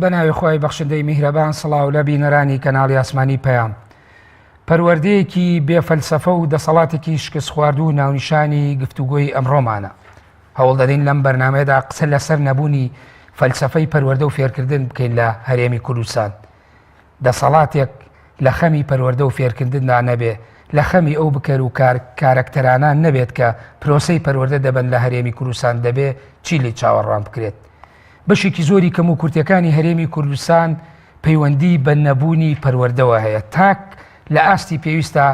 بەناوی خۆی بەخشندەی میهرەبان سڵاو لە بینەرانی کەناڵی ئاسمانی پەیام. پەروەردەیەکی بێفەلسەفە و دەسەڵاتێکی شکست خواردو و ناونیشانی گفتوگۆی ئەمڕۆمانە. هەوڵ دەدەین لەم بەرنامەیەدا قسە لەسەر نەبوونی فەلسەفەی پەروەردە و فێرکردن بکەین لە هەرێمی کوردستان. دەسەڵاتێک لە خەمی پەروەردە و فێرکردندا نەبێ، لە خەمی ئەو بکەر و کارەکتەرانان نەبێت کە پرۆسەی پەروەردە دەبن لە هەرێمی کوردستان دەبێ چی لێ چاوەڕوان بکرێت. بەشێکی زۆری کەم و کورتەکانی هەرێمی کوردستان پەیوەندی بە نەبوونی پەروەردەوە هەیە، تاک لە ئاستی پێویستە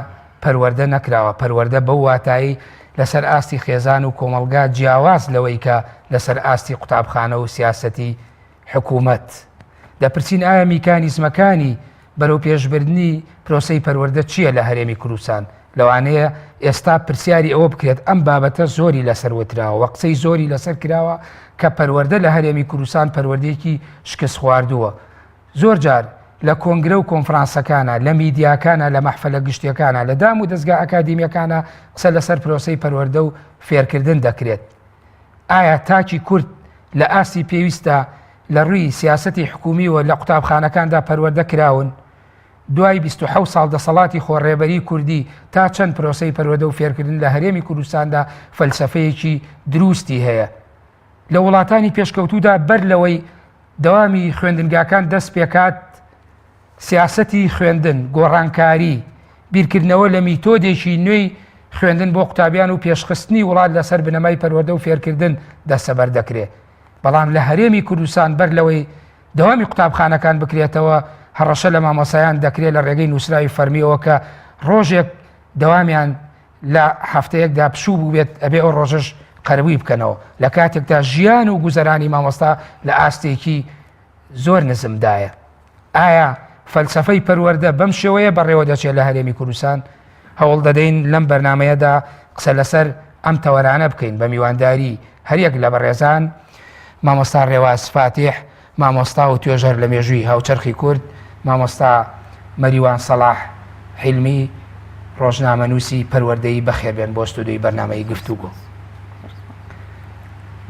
پەروەردە نەکراوە. پەروەردە بەو واتایی لەسەر ئاستی خێزان و کۆمەلگا جیاواز لەوەی کە لەسەر ئاستی قوتابخانە و سیاسەتی حکوومەت. دەپرسین ئایا میکانیزمەکانی بەرەو پێشبردنی پرۆسەی پەروەردە چییە لە هەرێمی کوردستان؟ لەوانەیە ئێستا پرسیاری ئەوە بکرێت ئەم بابەتە زۆری لەسەر وتراوە و قسەی زۆری لەسەر کراوە کە پەروەردە لە هەرێمی کوردستان پەروەردەیەکی شکست خواردووە. زۆر جار لە کۆنگرە و کۆنفرانسەکانە، لە میدیاکانە، لە مەحفەلە گشتیەکانە، لە دام و دەستگا ئەکادیمیەکانە قسە لەسەر پرۆسەی پەروەردە و فێرکردن دەکرێت. ئایا تاکی کورد لە ئاستی پێویستە لە ڕووی سیاسەتی حکومی و لە قوتابخانەکاندا پەروەردە کراون؟ دوای 27 ساڵ دەسەڵاتی خۆڕێبەری کوردی تا چەند پرۆسەی پەروەردە و فێرکردن لە هەرێمی کوردستاندا فەلسەفەیەکی دروستی هەیە. لە وڵاتانی پێشکەوتوودا بەر لەوەی دەوامی خوێندنگاکان دەست پێکات، سیاسەتی خوێندن، گۆڕانکاری، بیرکردنەوە لە میتۆدێکی نوێی خوێندن بۆ قوتابیان و پێشخستنی وڵات لەسەر بنەمای پەروەردە و فێرکردن دەستەبەر دەکرێت. بەڵام لە هەرێمی کوردستان بەر لەوەی دەوامی قوتابخانەکان بکرێتەوە، هەڕەشە لە مامۆسایان دەکرێت لە ڕێگەی نووسراوی فەرمیەوە کە ڕۆژێک دەوامیان لە هەفتەیەکدا پشوو بوو بێت ئەبێ ئەو ڕۆژەش قەرەبووی بکەنەوە، لە کاتێکدا ژیان و گوزەرانی مامۆستا لە ئاستێکی زۆر نزمدایە. ئایا فەلسەفەی پەروەردە بەم شێوەیە بەڕێوە دەچێت لە هەرێمی کوردستان؟ هەوڵ دەدەین لەم بەرنمەیەدا قسە لەسەر ئەم تەوەرانە بکەین بە میوانداری هەریەک لە بەڕێزان، مامۆستا ڕێواز فاتیح، مامۆستا و توێژەر لە مێژووی هاوچەرخی کورد، مامۆستا مەریوان سەلاح حیلمی، ڕۆژنامەنووسی پەروەردەی بەخێربێن بۆ ستودیۆی بەرنامەی گفتوگۆ.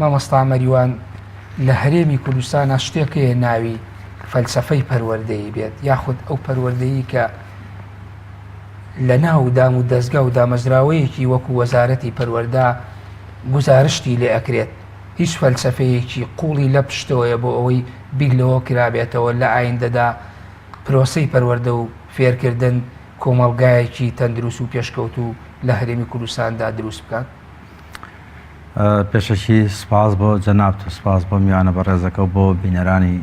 مامۆستا مەریوان، لە هەرێمی کوردستانە شتێکەیە ناوی فەلسەفەی پەروەردەی بێت، یاخود ئەو پەروەردەیی کە لە ناو دام و دەستگا و دامەزراوەیەکی وەکو وەزارەتی پەروەردە گزارشتی لێ ئەکرێت. هیچ فەلسەفەیەکی قوڵی لە پشتەوەیە بۆ ئەوەی بیرلەوە کرابێتەوە لە ئایندەدا پرۆسەی پەروەردە و فێرکردن کۆمەڵگایەکی تەندروست و پێشکەوت و لە هەرێمی کوردستاندا دروست بکات. پێشەکی سپاس بۆ جەناب و سپاس بۆ میوانە بەڕێزەکە و بۆ بینەرانی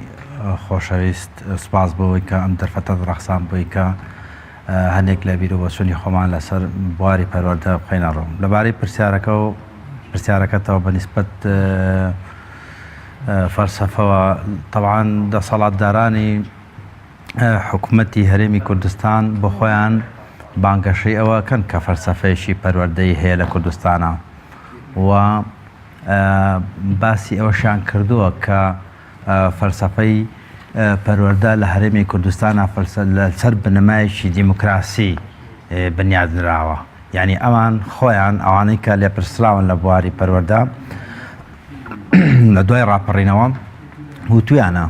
خۆشەویست، سپاس بۆەوەی کە ئەم دەرفەتە ڕەخسان بووی کە هەندێک لە بیر و بەچوونی خۆمان لەسەر بواری پەروەردە بخەینە ڕۆم. لەبارەی پرسیارەکە و پرسیارەکەتەوە بەنسبەت فەلسەفەوە، طبعاً دەسەڵاتدارانی حکوومەتی هەرێمی کوردستان بۆ خۆیان بانگەشەی ئەوەکەن کە فەلسەفەیەکی پەروەردەی هەیە لە کوردستانە و باسی ئەوەشیان کردووە کە فەلسەفەی پەروەردە لە هەرێمی کوردستانە لەسەر بنەمایەکی دیموکراسی بنیادنراوە. یعنی ئەوان خۆیان ئەوانەی کە لێپرسراون لە بواری پەروەردە لە دوای ڕاپەڕینەوە وتویانە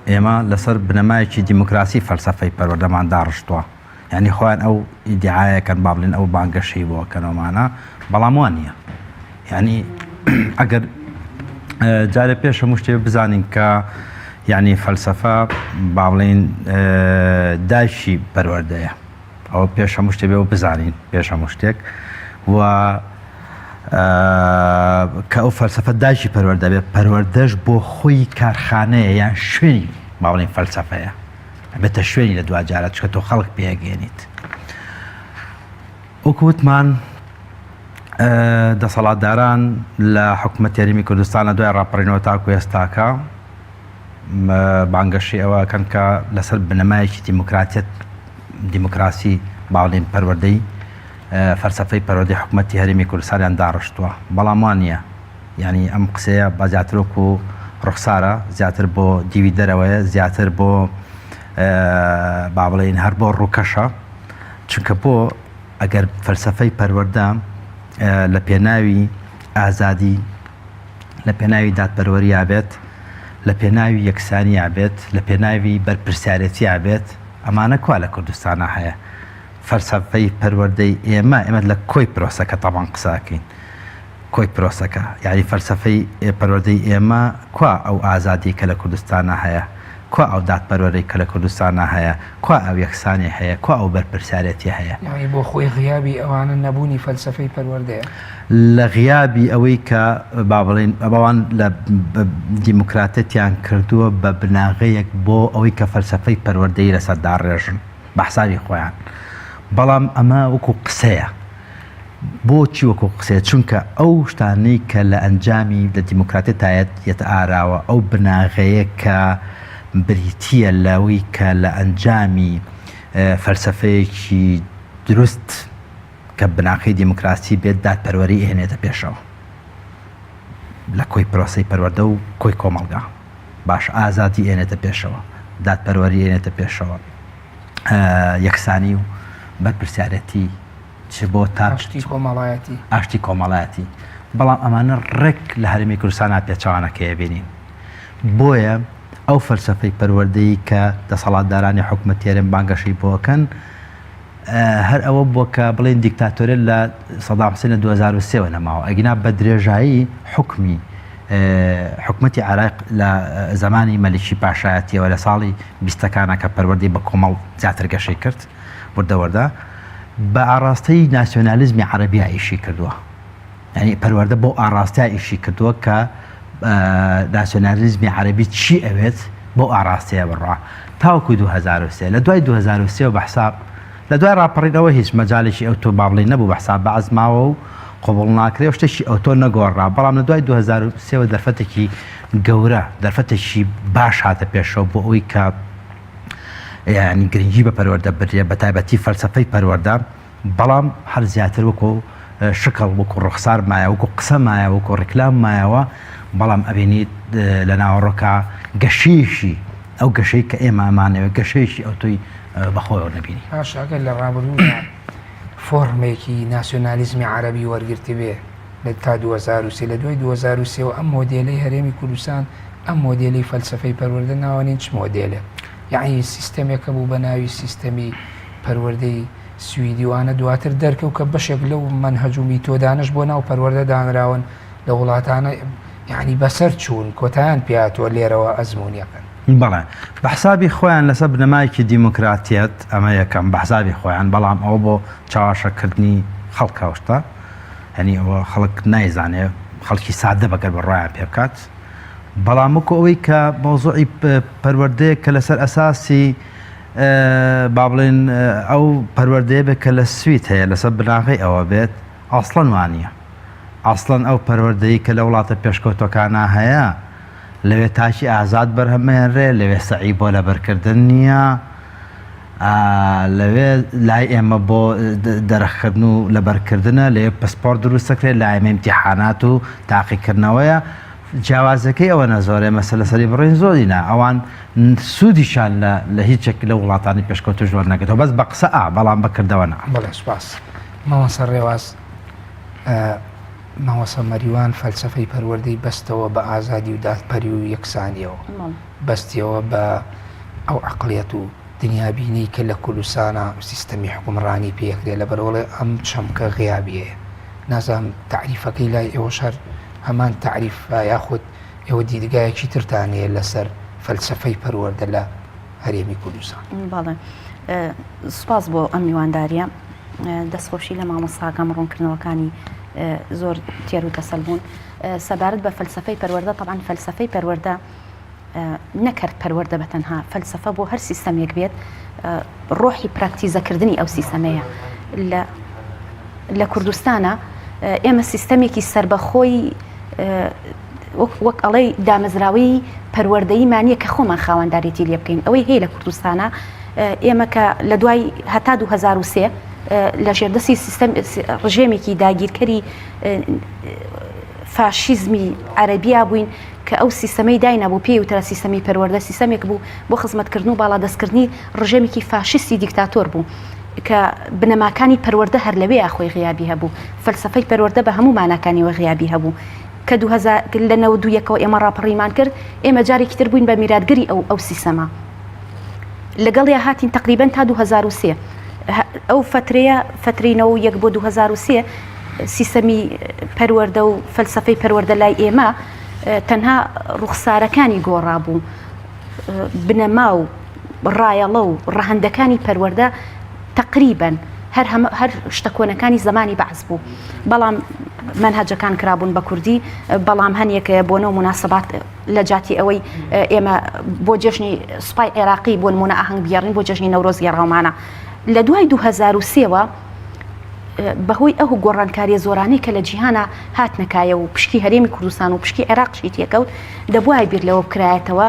ئێمە لەسەر بنەمایەکی دیموکراسی فەلسەفەی پەروەردەمان داڕشتووە. یعنی خۆیان ئەو ئیدعایەکەن با بڵێن ئەو بانگەشەی بۆکەنەوەمانە، بەڵام وان نییە. یعنی ئەگەر جارێ پێش هەموو شتێ بزانین کە یعنی فەلسەفە با بڵێن دایشی پەروەردەیە، ئەو پێش هەموو شتێ بێ و بزانین پێش هەموو شتێک، و کە ئەو فەلسەفە دایشی پەروەردە بێت، پەروەردەش بۆ خۆی کارخانەیە یان شوێنی با بڵێن فەلسەفەیە، بێتە شوێنی لە دوجارە چکە تۆ خەڵک پێگەێنیت. وەکوتمان دەسەڵاتداران لە حکوومەتی هەرێمی کوردستانە دوای ڕاپەڕینەوە تاکو ئێستاکە بانگەشی ئەوەکەن کە لەسەر بنەمایەکی دیموکراسی با بڵێن پەروەردەی فەلسەفەی پەروەردەی حکوومەتی هەرێمی کوردستانیان داڕشتووە، بەڵام وان نییە. یعنی ئەم قسەیە بەزیاتر وەکو ڕوخسارە، زیاتر بۆ دیوی دەرەوەیە، زیاتر بۆ با بڵێن هەر بۆ ڕووکەشە، چونکە بۆ ئەگەر فەلسەفەی پەروەردە لە پێناوی ئازادی، لە پێناوی دادپەروەریە بێت، لە پێناوی یەکسانیا بێت لە پێناوی بەرپرسیارەتیا بێت ئەمانە کوا لە کوردستانە هەیە فەلسەفەی پەروەردەی ئێمە لە کۆی پرۆسەکە تەمان قساکەین کۆی پرۆسەکە یعنی فەلسەفەی پەروەردەی ئێمە کوا ئەو ئازادی کە لە کوردستانە هەیە کوا ئەو دادپەروەردەی کە لە کوردستانە هەیە کوا ئەو یەکسانی هەیە کوا ئەو بەرپرسیارەتی هەیە یعنی بۆ خۆی غیابی ئەوانە نەبوونی فەلسەفەی پەروەردەیە لە غیابی ئەوەی کە با بڵێن ئەوان لە دیموکراتەتیان کردووە بە بناغەیەک بۆ ئەوەی کە فەلسەفەی پەروەردەی لەسەر داڕێژن بە حسابی خۆیان بەڵام ئەمە وەکو قسەیە بۆچی وەکو قسەیە چونکە ئەو شتانەی کە لە ئەنجامی لە دیموکراتێتایەت یەت ئاراوە ئەو بناغەیە کە بریتیە لەوەی کە لە ئەنجامی فەلسەفەیەکی دروست کە بناغی دیموکراسی بێت دادپەروەری ئێنێتە پێشەوە لە کۆی پرۆسەی پەروەردە و کۆی کۆمەڵگا باش ئازادی ئێنێتە پێشەوە دادپەروەری ئێنێتە پێشەوە یەکسانی و بەرپرسیارەتی چ بۆ تا ئاشتی کۆمەڵایەتی بەڵام ئەمانە ڕێک لە هەرێمی کوردستانە پێچەوانەکەیە بینین بۆیە ئەو فەلسەفەی پەروەردەی کە دەسەڵاتدارانی حکومەتیێرن بانگەشی بۆکەن هەر ئەوە بووە کە بڵێن دیکتاتۆرێت لە سەدام حوسێن لە 2003 نەماوە ئەگینا بە درێژایی حکمی حکومەتی عێراق لە زمانی مەلیکی پاشایەتیەوە لە ساڵی 20ەکانە کە پەروەردەی بە کۆمەڵ زیاتر گەشەی کرد وردەوەردا بە ئاراستەی ناسیۆنالیزمی عەرەبی ئیشی کردووە یعنی پەروەردە بۆ ئاراستیا ئیشی کردووە کە ناسیۆنالیزمی عەرەبی چی ئەوێت بۆ ئاراستەیە بڕوا تاوەکو 2003 لە دوای 2003 بە حساب لە دوای ڕاپەڕینەوە هیچ مەجالێکی ئەوتۆ بابڵی نەبوو بە حساب بەعز ماوە و قبول ناکرێ و شتێکی ئەوتۆ نەگۆڕا بەڵام لە دوای 2003 دەرفەتێکی گەورە دەرفەتێکی باش هاتە پێشەوە بۆ ئەوی کە یعنی گرنگی بە پەروەردە بڕێ بە تایبەتی فەلسەفەی پەروەردە بەڵام هەر زیاتر وەکو شکڵ وەکو ڕوخسار مایە وەکو قسە مایە وەکو ڕێکلام مایەوە بەڵام ئەبینیت لە ناوەڕۆکە گەشەیەشی ئەو گەشەی کە ئێمە ئەمانەوە گەشەیەشی ئەو تۆی بەخۆیەوە نەبینی ئاگەر لە ڕابردوودا فۆرمێکی ناسیۆنالیزمی عەرەبی وەرگرتی بێ لە تا 2003 لە دوای 2003 ئەم مۆدێلەی هەرێمی کوردستان ئەم مۆدێلی فەلسەفەی پەروەردە ناوانین چ مۆدێلە یعنی سیستەمێکە بوو بە ناوی سیستەمی پەروەردەی سویدیوانە دواتر دەرکەوت کە بەشێک لەو مەنهەج و میتۆدانش بۆ ناو پەروەردە دانراون لە وڵاتانە یعنی بەسەر چوون کۆتایان پێهاتووە لێرەوە ئەزمونیەکەن بەڵێ بە حسابی خۆیان لەسەر بنەمایەکی دیموکراتیەت ئەمە یەکەم بە حسابی خۆیان بەڵام ئەوە بۆ چاواشەکردنی خەڵکەوشتە هەنی ئەوە خەڵک نایزانێ خەڵکی سادە بەگەر بەڕایان پێ بکات بەڵام وەکو ئەوەی کە مۆزوعی پەروەردەیە کە لەسەر ئەساسی با بڵێن ئەو پەروەردەیە بێت کە لە سوید هەیە لەسەر بناغی ئەوە بێت ئاسڵەن وانە ئاسڵەن ئەو پەروەردەیی کە لە وڵاتە پێشکەوتەکانە هەیە لەوێ تاکی ئازاد بەرهەمێنرێ لەوێ سەعی بۆ لەبەرکردن نییە لەوێ لای ئێمە بۆ دەرەخکردن و لەبەرکردنە لەوێ پسپۆرت دروستەکرێت لای ئێمە ئیمتیحانات و تاقیکردنەوەیە جیاوازەکەی ئەوە نەزۆرێ مەسەلە سەری بڕین زۆرینە ئەوان سوودیشان لە هیچێک لە وڵاتانی پێشکەوتە ژۆر نەکەێتەوە بەس بە قسە بەڵام بەکردەوەنا بەڵێ سوپاس مامۆستا ڕێواز مامۆستا مەریوان فەلسەفەی پەروەردەی بەستەوە بە ئازادی و دادپەری و یەکسانیەوە بەستیەوە بە ئەو عەقڵیەت و دنیابینی کە لە کوردستانە سیستەمی حکومڕانی پێکرێ لەبەرەوەڵێ ئەم چەمکە غیابیەیە نازانم تعریفەکەی لای ئێوە شەر هەمان تعریف یاخود ئێوە دیدگایەکی ترتانەیە لەسەر فەلسەفەی پەروەردە لە هەرێمی کوردستان بەڵێ سوپاس بۆ ئەم میوانداریە دەستخۆشی لە مامۆستاکەم ڕوونکردنەوەکانی زۆر تێر و دەسەڵ بوون سەبارەت بە فەلسەفەی پەروەردە طبعاً فەلسەفەی پەروەردە نەکرد پەروەردە بەتەنها فەلسەفە بۆ هەر سیستەمێک بێت ڕۆحی پراکتیزەکردنی ئەو سیستەمەیە لە کوردستانە ئێمە سیستەمێکی سربەخۆی وەک ئەڵەی دامەزراوی پەروەردەیی مانیە کە خۆمان خاوەنداریەتی لێ بکەین ئەوەی هەیە لە کوردستانە ئێمە کە لە دوای هەتا 2003 لە ژێردەستی ڕژێمێکی داگیرکەری فاشیزمی عەرەبیا بووین کە ئەو سیستەمەی داینەبوو پێی وترە سیستەمی پەروەردە سیستەمێک بوو بۆ خزمەتکردن و باڵادەستکردنی ڕژێمێکی فاشیستی دیکتاتۆر بوو کە بنەماکانی پەروەردە هەر لەوێ ئاخۆی غیابی هەبوو فەلسەفەی پەروەردە بە هەموو ماناکانیەوە غیابی هەبوو کە 2001ەوە ئێمە ڕاپەڕیمان کرد ئێمە جارێکی تر بووین بە میراتگەری ئەو سیستەمە لەگەڵ هاتین تقریبا تا 2003 ئەو فترینەوە 1 بۆ 2003 سیستەمی پەروەردە و فەلسەفەی پەروەردە لای ئێمە تەنها ڕوخسارەکانی گۆڕابوو بنەما و ڕایەڵە و ڕەهەندەکانی پەروەردە تقریبا هەر شتە کۆنەکانی زمانی بەعز بوو بەڵام منهەجەکان کرابوون بە کوردی بەڵام هەنیەکە بۆ نەوە مناسبات لە جاتی ئەوەی ئێمە بۆ جێژنی سوپای عێراقی بۆ نمونە ئاهەنگ بێڕین بۆ جێژنی نەورۆز گێڕاومانە لە دوای 2003ەوە بەهۆی ئەو گۆڕانکاریە زۆرانەی کە لە جیهانە هاتنەکایە و پشکی هەرێمی کوردستان و پشکی عێراقشی تێکەوت دەبووای بیر لەوە بکرایەتەوە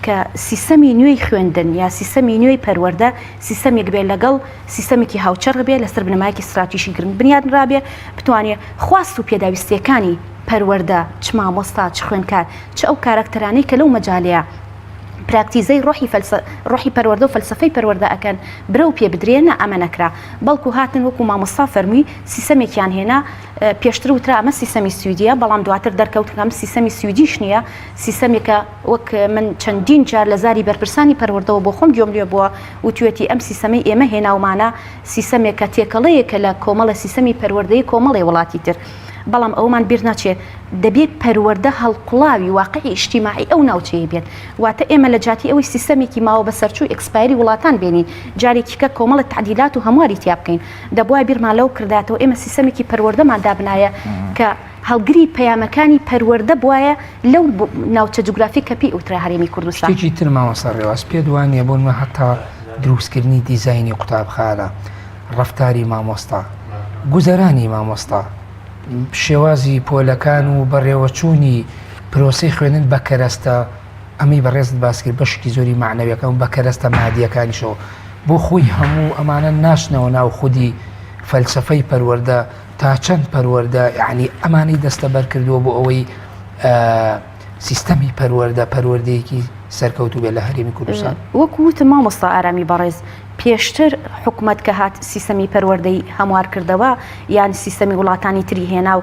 کە سیستەمی نوێی خوێندن یا سیستەمی نوێی پەروەردە سیستەمێک بێت لەگەڵ سیستەمێکی هاوچەڕ بێت لەسەر بنەمایەکی استراتیژی گرنگ بنیادنرابێ بتوانێت خواست و پێداویستیەکانی پەروەردە چ مامۆستا چ خوێندکار چ ئەو کارکتەرانەی کە لەو مەجالەیە پراکتیزەی ڕۆحی پەروەردە و فەلسەفەی پەروەردە ئەکەن برەو پێ بدرێنە ئەمە نەکرا بەڵکو هاتن وەکو مامۆستا فەرمووی سیستەمێکیان هێنا پێشتر وترا ئەمە سیستەمی سویدیە بەڵام دواتر دەرکەوتەکەم سیستەمی سویدیش نییە سیستەمێکە وەک من چەندین جار لە زاری بەرپرسانی پەروەردەوە بۆ خۆم گوێم لێ بووە وتوێتی ئەم سیستەمەی ئێمە هێناومانە سیستەمێکە تێکەڵەیەکە لە کۆمەڵە سیستەمی پەروەردەی کۆمەڵی وڵاتی تر بەڵام ئەومان بیر ناچێت دەبێت پەروەردە هەڵقوڵاوی واقعی ئیجتیماعی ئەو ناوچەیە بێت واتە ئێمە لە جاتی ئەوەی سیستەمێکی ماوە بە سەرچوو ئەکسپایری وڵاتان بێنین جارێکیکە کۆمەڵە تعدیلات و هەمواری تیا بکەین دەبووە بیرمان لەو کرداتەوە ئێمە سیستەمێکی پەروەردەمان دابنایە کە هەڵگری پەیامەکانی پەروەردە بواە لەو ناوچە جوگرافی کە پێی ئوترا هەرێمی کوردستان شتێکی تر مامۆستا ڕێواز پێ دوانیە بۆنمە هەتا دروستکردنی دیزاینی قوتابخانە ڕەفتاری مامۆستا گوزەرانی مامۆستا شێوازی پۆلەکان و بەڕێوەچوونی پرۆسی خوێنن بە کەرەستە ئەمی بەڕێزت باسکرد بەشکی زۆری معنەویەکان بە کەرەستە مادیەکانیشەوە بۆ خۆی هەموو ئەمانە ناشنەوە ناو خودی فەلسەفەی پەروەردە تا چەند پەروەردە یعنی ئەمانەی دەستە بەرکردووە بۆ ئەوەی سیستەمی پەروەردە پەروەردەیەکی سەرکەوتوو بێت لە هەرێمی کوردستان وەکووتە مامۆستا ئارامی بەڕێز پێشتر حکوومەت کە هات سیستەمی پەروەردەی هەموار کردەوە یان سیستەمی وڵاتانی تری هێنا و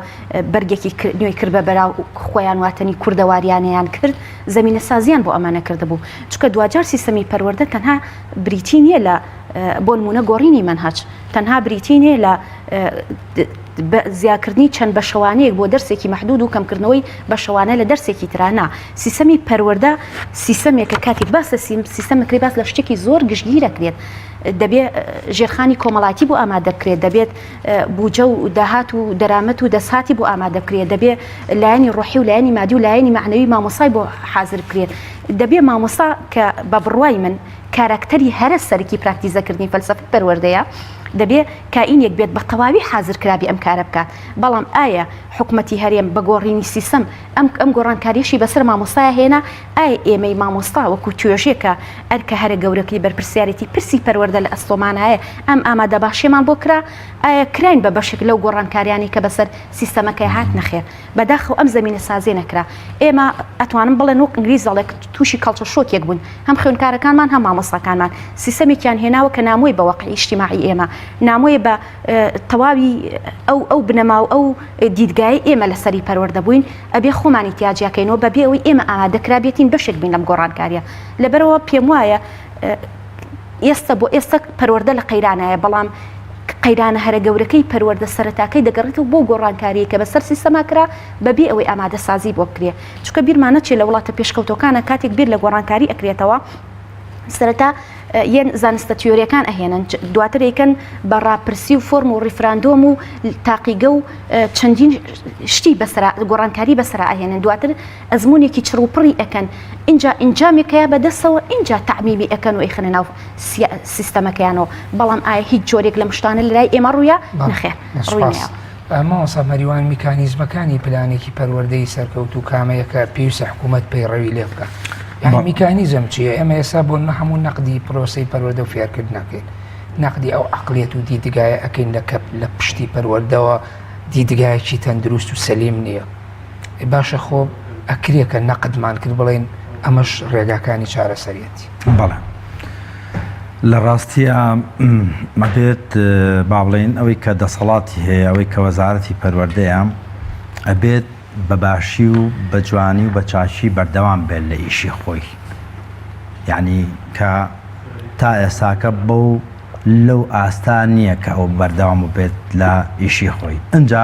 بەرگێکی نوێی کرد بە بەراو خۆیان واتنی کوردەواریانیان کرد زمینە سازیان بۆ ئەمانە کردبوو چکە دوجار سیستەمی پەروەردە تەنها بریتی نیە لە بۆ نمونە گۆڕینی منهەج تەنها بریتی نیە لە زیاکردنی چەند بەشەوانەیەک بۆ دەرسێکی مەحدود و کەمکردنەوەی بەشەوانە لە دەرسێکی ترانە سیستەمی پەروەردە سیستەمێکە کاتی باس لە سیستەمەکری باس لە شتێکی زۆر گشتگیرەکرێت دەبێت ژێرخانی کۆمەڵاتی بۆ ئامادەکرێت دەبێت بوجە و داهات و دەرامەت و دەسهاتی بۆ ئامادەکرێت دەبێت لایەنی ڕۆحی و لایەنی مادی و لایەنی معنەوی مامۆسای بۆ حازر بکرێت دەبێت مامۆستا کە بە بڕوای من کارکتەری هەرە سەرکی پراکتیزەکردنی فەلسەفەی پەروەردەیە دەبێت کائینێک بێت بە تەواوی حازرکرابی ئەم کارە بکات بەڵام ئایا حکوومەتی هەرێم بە گۆڕینی سیستەم ئەم گۆڕانکاریشی بەسەر مامۆستایە هێنا ئایا ئێمەی مامۆستا وەکو توێژێکە ئەرکە هەرە گەورەکەی بەرپرسیارەتی پرسی پەروەردە لە ئەستۆمانایە ئەم ئامادە باشیمان بۆ کرا ئایا کراین بە بەشێک لەو گۆڕانکاریانی کە بەسەر سیستەمەکەی هات نەخێر بەداخەو ئەم زمینە سازی نەکرا ئێمە ئەتوانم بڵێن وەک ئینگلیزەڵێک تووشی کەڵچە شۆکێک بوون هەم خوێندکارەکانمان هەم مامۆستاکانمان سیستەمێکیان هێناوە کە نامۆی بە واقعی ئیجتیماعی ئێمە نامۆیە بە تەواوی ئەو بنەما و ئەو دیدگای ئێمە لەسەری پەروەردە بووین ئەبێ خۆمانی تیاجیاکەینەوە بەبێ ئەوەی ئێمە ئامادەکرابێتین بەشێک بین لەم گۆڕانکاریە لەبەرەوە پێم وایە ئێستا بۆ ئێستا پەروەردە لە قەیرانایە بەڵام قەیرانە هەرە گەورەکەی پەروەردە سەرەتاکەی دەگەڕێتەوە بۆ گۆڕانکاریە کە بەسەر سیستەما کرا بەبێ ئەوەی ئامادە سازی بۆ بکرێ چونکە بیرمانە چێ لە وڵاتە پێشکەوتەکانە کاتێک بیر لە گۆڕانکاری ئەکرێتەوە سەرەتا یەن زانستە تیۆریەکان ئەهێنن دواتر ئەیکەن بە ڕاپرسی و فۆرم و ڕیفراندۆم و تاقیگە و چەندین شتی گۆڕانکاری بەسەر ئاهێنن دواتر ئەزمونێکی چڕوپڕی ئەەکەن اینجا ئینجامێکەیە بەدەستەوە اینجا تعمیمی ئەەکەن و ئەیخنە ناو سیستەمەکەیانەوە بەڵام ئایا هیچ جۆرێک لە مشتانە لەلای ئێمە ڕوویە نەخێر ڕووینەوە مامۆستا مەریوان میکانیزمەکانی پلانێکی پەروەردەی سەرکەوت و کامەیەکە پێویستە حکوومەت پەیڕەوی لێ بکات میکانیزم چییە ئێمە ئێستا بۆ هەموو نەقدی پرۆسی پەروەردە و فێرکرد ناکەین نەقدی ئەو عقلێت و دیدگایە ئەەکەین لە پشتی پەروەردەوە دیدگایەکی تەندروست و سەلیم نییە باشە خۆ ئەکرێکە نەقدمان کرد بڵێن ئەمەش ڕێگاکانی چارەسەریەتی بەڵێ لە ڕاستیە مەبێت با بڵێن ئەوەی کە دەسەڵاتی هەیە ئەوەی کە وەزارەتی پەروەردەیە ئەبێت بەباشی و بە جوانی و بە چاشی بەردەوام بێت لە ئیشی خۆی یعنی کە تا ئێستاکە بەو لەو ئاستا نییە کە ئەو بەردەوام بێت لە ئیشی خۆی اینجا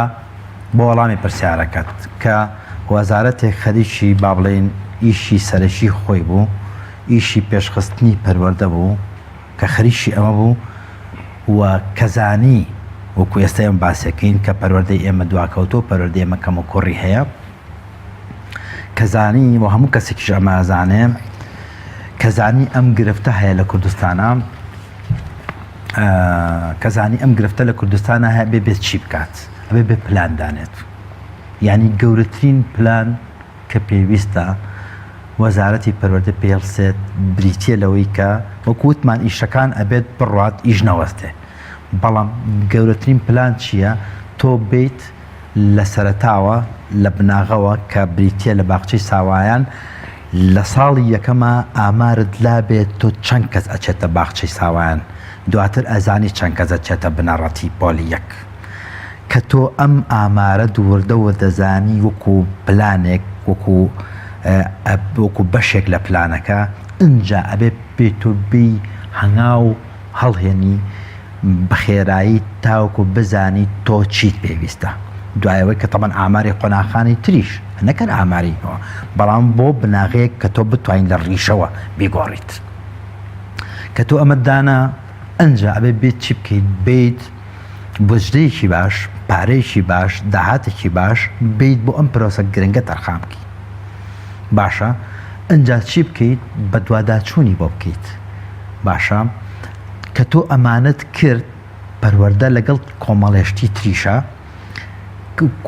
بۆ وەڵامی پرسیارەکەت کە وەزارەتێک خەریکی با بڵێن ئیشی سەرەکی خۆی بوو ئیشی پێشخستنی پەروەردە بوو کە خەریکی ئەمە بوو و کەزانی وەکو ئێستا ئێمە باسەکەین کە پەروەردەی ئێمە دواکەوتۆ پەروەردەی ئێمە کەم و کوڕی هەیە کەزانی و هەموو کەسێکیش ئەمازانێ کەزانی ئەم گرفتە هەیە لە کوردستانە کەزانی ئەم گرفتە لە کوردستانە هەیە بێت چی بکات ئەبێ بێ پلاندانێت یعنی گەورەترین پلان کە پێویستە وەزارەتی پەروەردە پێڵسێت بریتە لەوەی کە وەکووتمان ئیشەکان ئەبێت بڕات ئیش نەوەستێ بەڵام گەورەترین پلان چییە تۆ بیت لە سەرەتاوە لە بناغەوە کە بریتە لە باخچەی ساوایان لە ساڵی یەکەمە ئامارت لا بێت تۆ چەند کەس ئەچێتە باخچەی ساوایان دواتر ئەزانی چەند کەس ئەچێتە بنەڕەتی پۆلی یەک کە تۆ ئەم ئامارە دووردەوە دەزانی وەکو پلانێک وەکو بەشێک لە پلانەکە اینجا ئەبێ بێت و بی هەنگاو هەڵهێنی بەخێرایی تاوەکو بزانی تۆ چیت پێویستە دوایەوەی کە تەبەن ئاماری قۆناغانی تریش نەکەن ئاماری بەڵام بۆ بناغەیەک کە تۆ بتوانین لە ڕیشەوە بیگۆڕیت کە تۆ ئەمەدانە ئەنجا ئەبێ بێت چی بکەیت بیت بژدەیەکی باش پارەیەکی باش داهاتێکی باش بیت بۆ ئەم پرۆسە گرنگە تەرخام بکەیت باشە ئەنجا چی بکەیت بە دوواداچوونی بۆ بکەیت باشە کە تۆ ئەمانەت کرد پەروەردە لەگەڵ کۆمەڵێشتی تریشە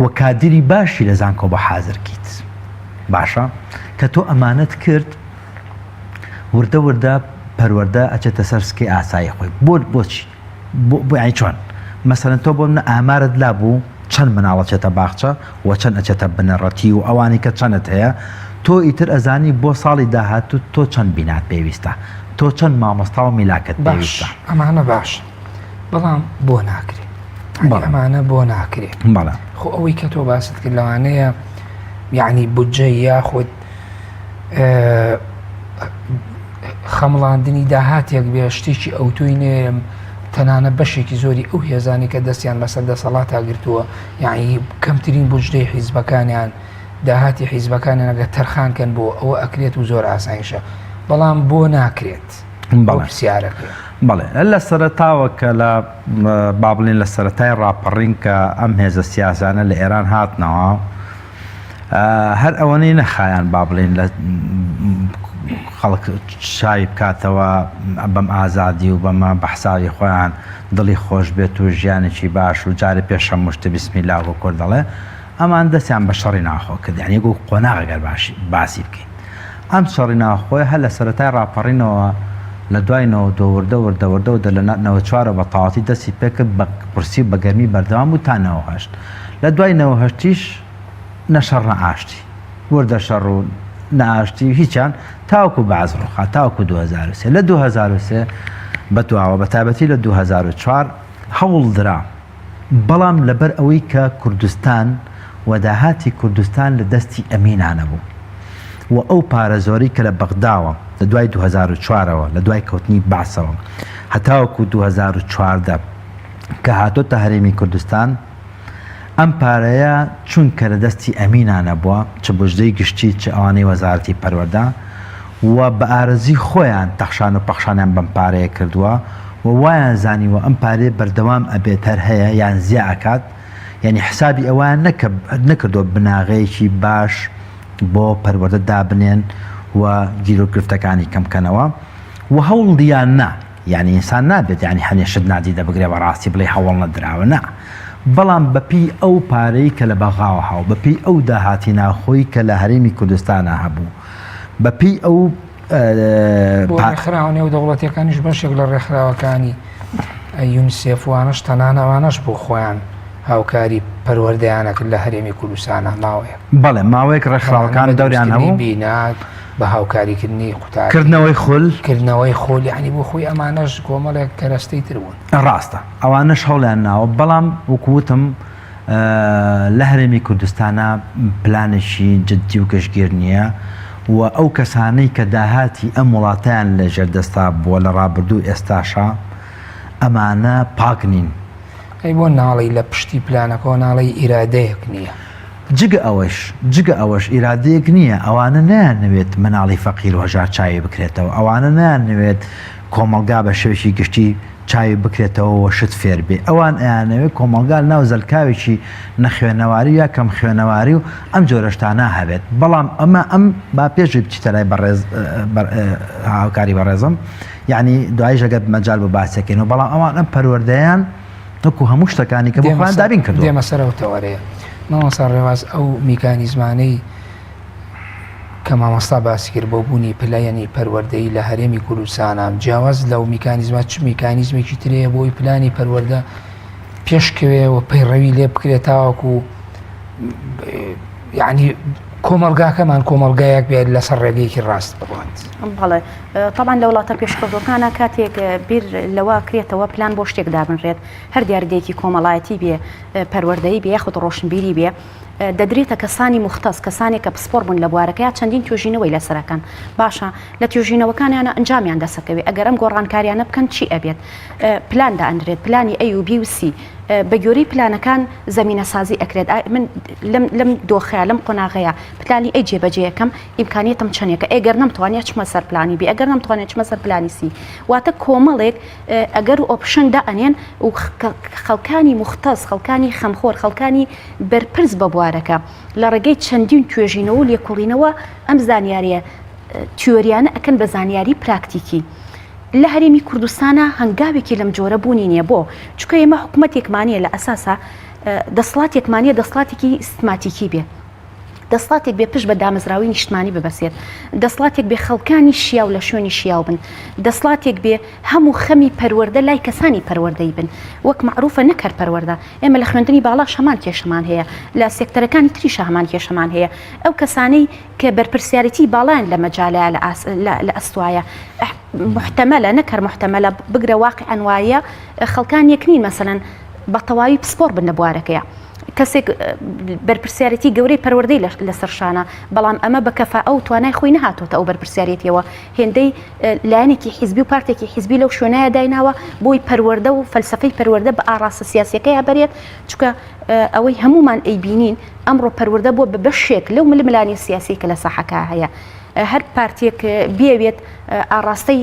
وە کادری باشی لە زانکۆ بە حازرکیت باشە کە تۆ ئەمانەت کرد وردە وردە پەروەردە ئەچێتە سەر سکەی ئاسایی خۆی بۆچی بۆ یانی چۆن مەسەلەن تۆ بۆ منە ئامارت لابوو چەند مناڵەچێتە باخچە و چەند ئەچێتە بنەڕەتی و ئەوانی کە چەندت هەیە تۆ ئیتر ئەزانی بۆ ساڵی داهاتوو تۆ چەند بینات پێویستە تۆ چەند مامۆستا و میلاکت پێویستە ئەمانە باش بەڵام بۆ ناکرێت ئەمانە بۆ ناکرێت خۆ ئەوەی کە تۆ باست کرد لەوانەیە یعنی بودجە یاخود خەمڵاندنی داهاتێک بێ شتێکی ئەوتۆی نێم تەنانە بەشێکی زۆری ئەو هێزانی کە دەستیان بەسەر دەسەڵاتا گرتووە یعنی کەمترین بودجەی حیزبەکانیان داهاتی حیزبەکانیان ئەگە تەرخانکەن بۆ ئەوە ئەکرێت و زۆر ئاسانیشە بەڵام بۆ ناکرێت پرسیارەکە بەڵێ لە سەرەتاوە کە لە با بڵێن لە سەرەتای ڕاپەڕین کە ئەم هێزە سیاسانە لە ئێران هاتنەوە هەر ئەوەنەی نەخایان با بڵێن لە خەڵک شاوی بکاتەوە بەم ئازادی و بەمە بەحساوی خۆیان دڵی خۆش بێت و ژیانێکی باش و جارە پێشە مشتە بیسمیلا و کورد دەڵێ ئەمان دەستیان بە شەڕی ناخۆ کرد یعنی گو قۆناغەگەر باسی بکەین ئەم شەڕی ناخۆی هەر لە سەرەتای ڕاپەڕینەوە لە دوایەوە دۆوردە لە نەوە چوارە بە تەواتی دەستی پێکرد بە پرسی بە گەرمی بەردەوام و تا نەوە هەشت لە دوای نەوە هەشتیش نەشەڕ نەئاشتی وردە شەڕ و نەئاشتی هیچیان تاوەکو بەعزڕۆخا تاوەکو 2003 لە 2003 بەتواوە بە تایبەتی لە 2004 هەوڵ درا بەڵام لەبەر ئەوەی کە کوردستان و داهاتی کوردستان لە دەستی ئەمینانە بوو و ئەو پارە زۆری کە لە بەغداوە لە دوای 2004ەوە لە دوای کەوتنی باسەوە هەتاوەکو 2014 کە هاتۆتە هەرێمی کوردستان ئەم پارەیە چونکە لە دەستی ئەمینانە بووە چ بژدەی گشتی چ ئەوانەی وەزارەتی پەروەردە و بە ئارەزی خۆیان تەخشان و پەخشانیان بەم پارەیە کردووە و وایان زانیوە ئەم پارێ بەردەوام ئەبێت هەر هەیە یان زیە ئەکات یعنی حسابی ئەوان نەکردو بناغەیەکی باش بۆ پەروەردە دابنێن و گیرۆگرفتەکانی کەمکەنەوە و هەوڵدیان نا یعنی ئینسان نابێت یعنی هەنێشت نادی دەبگرێ بەڕاستی بڵێ هەوڵ نەدراوە نا بەڵام بەپی ئەو پارەی کە لە بەغاوە هاو بەپی ئەو داهاتی ناخۆی کە لە هەرێمی کوردستانە هەبوو بەپی ئەو ڕێکخراوە نێو دەوڵەتیەکانیش بەشێک لە ڕێکخراوەکانی یونیسێفوانش تەنانەوانەش بۆ خۆیان هاوکاری پەروەردەیانەکرد لە هەرێمی کوردستانە ماوەیە بەڵێ ماوەیەک ڕێکخراوەکان دەوریان هەبوو بینات بە هاوکاریکردنی قوتارکردنەوەی خۆل یعنی بۆ خۆی ئەمانەش کۆمەڵێک کەرەستەی تر بوون ڕاستە ئەوانەش هەوڵیان ناوە بەڵام وەکووتم لە هەرێمی کوردستانە پلانێکی جددی و گەشتگیر نییە و ئەو کەسانەی کە داهاتی ئەم وڵاتیان لە ژێردەستا بووە لە ڕابردوو ئێستاشە ئەمانە پاک نین. ئەی بۆ ناڵی لە پشتی پلانەکەەوە ناڵی ئیرادەیەک نییە. جگە ئەوەش ئیرادەیەک نییە. ئەوانە نایانەوێت مناڵی فەقیر و هەژار چاوی بکرێتەوە. ئەوانە نایانەوێت کۆمەلگا بە شێوشی گشتی چاوی بکرێتەوە شت فێر بێ. ئەوان ئەیانەوێت کۆمەلگا ناو زەلکاوێکی نەخوێنەواری یا کەم خوێنەواری و ئەم جۆرەشتانە هەبێت. بەڵام ئەم با پێشی بچیتە لای هاوکاری بەڕێزم، یعنی دوای ژەگەت مەجال بە باسەکەین و بەڵام ئەوان ئەم پەروەردەیان وەکو هەموو شتەکانی کە بۆ خۆیان دابین کردو. دێمە سەرەوتەوەرەیە مامۆستا ڕێواز ئەو میکانیزمانەی کە مامۆستا باسی کرد بۆ بوونی پلەیەنی پەروەردەی لە هەرێمی کوردستانە جیاواز لەو میکانیزمە چ میکانیزمێکی ترەیە بۆی پلانی پەروەردە پێشکەوێ و پەیڕەوی لێ بکرێت تاوەکو یعنی کۆمەلگاکەمان کۆمەلگایەک بێت لەسەر ڕێگەیەکی ڕاست بڕوات. بەڵێ طبعاً لە وڵاتە پێشکەوتەکانە کاتێک بیر لەوە کرێتەوە پلان بۆ شتێک دابنرێت هەر دیاردەیەکی کۆمەڵایەتی بێ پەروەردەی بێ یاخود ڕۆشنبیری بێ دەدرێتە کەسانی مختەس کەسانێک کە پسپۆر بوون لە بوارەکەی چەندین توێژینەوەی لەسەرەکەن باشە لە توێژینەوەکانیانە ئەنجامیان دەسەکەوێت ئەگەر ئەم گۆڕانکاریانە بکەن چی ئەبێت پلاندا ئەندرێت پلانی ئەی و بی و سی بە گۆرەی پلانەکان زمینە سازی ئەکرێت من لەم دۆخەیە لەم قۆناغەیە پلانی ئەی جێبەجێ یەکەم ئیمکانیەتم چەندێکە ئەگەر نەمتوانێت چمە سەر پلانی بێ ئەگەر نەمتوانێت چمە سەر پلانی سی واتە کۆمەڵێک ئەگەر و ئۆپشندا ئەنێن و خەڵکانی مختەس خەڵکانی خەمخۆر خەڵکانی بەرپرس بە بوارەکە لە ڕێگەی چەندین توێژینەوە و لێکۆڵینەوە ئەم زانیاریە تیۆریانە ئەکەن بە زانیاری پراکتیکی لە هەرێمی کوردستانە هەنگاوێکی لەم جۆرە بوونی نییە بۆ چکە ئێمە حکوومەتێکمانە لە ئەساسا دەسڵاتێکمانە دەسڵاتێکی سیستماتیکی بێ دەسڵاتێک بێ پشت بە دامەزراوی نیشتمانی ببەسێت دەسڵاتێک بێ خەڵکانی شیاو لە شوێنی شیاو بن دەسڵاتێک بێ هەموو خەمی پەروەردە لای کەسانی پەروەردەی بن وەک معروفە نەکەر پەروەردە ئێمە لە خوێندنی باڵا شەمان کێشەمان هەیە لە سێکتەرەکانی تریش هەمان کێشەمان هەیە ئەو کەسانەی کە بەرپرسیارەتی باڵیان لە مەجالەیە لە ئەستوایە محتەمەلە نەکەر محتەمەلە بگرە واقعەن وایە خەڵکان یەکنین مەسەلەن بە تەواوی پسپۆر بن لە بوارەکەیە کەسێک بەرپرسیارەتی گەورەی پەروەردەی لەسەر شانە بەڵام ئەمە بە کەفا ئەو توانای خۆی نەهاتۆتە ئەو بەرپرسیارەتیەوە هێندەی لایەنێکی حیزبی و پارتێکی حیزبی لەو شوێنایە دایناوە بۆی پەروەردە و فەلسەفەی پەروەردە بە ئاڕاستە سیاسیەکەی هەبەرێت چونکە ئەوەی هەمومان ئەیبینین ئەمڕۆ پەروەردە بۆ بە بەشێک لەو ململانی سیاسی کە لە ساحەکە هەیە هەر پارتێک بێوێت ئاڕاستەی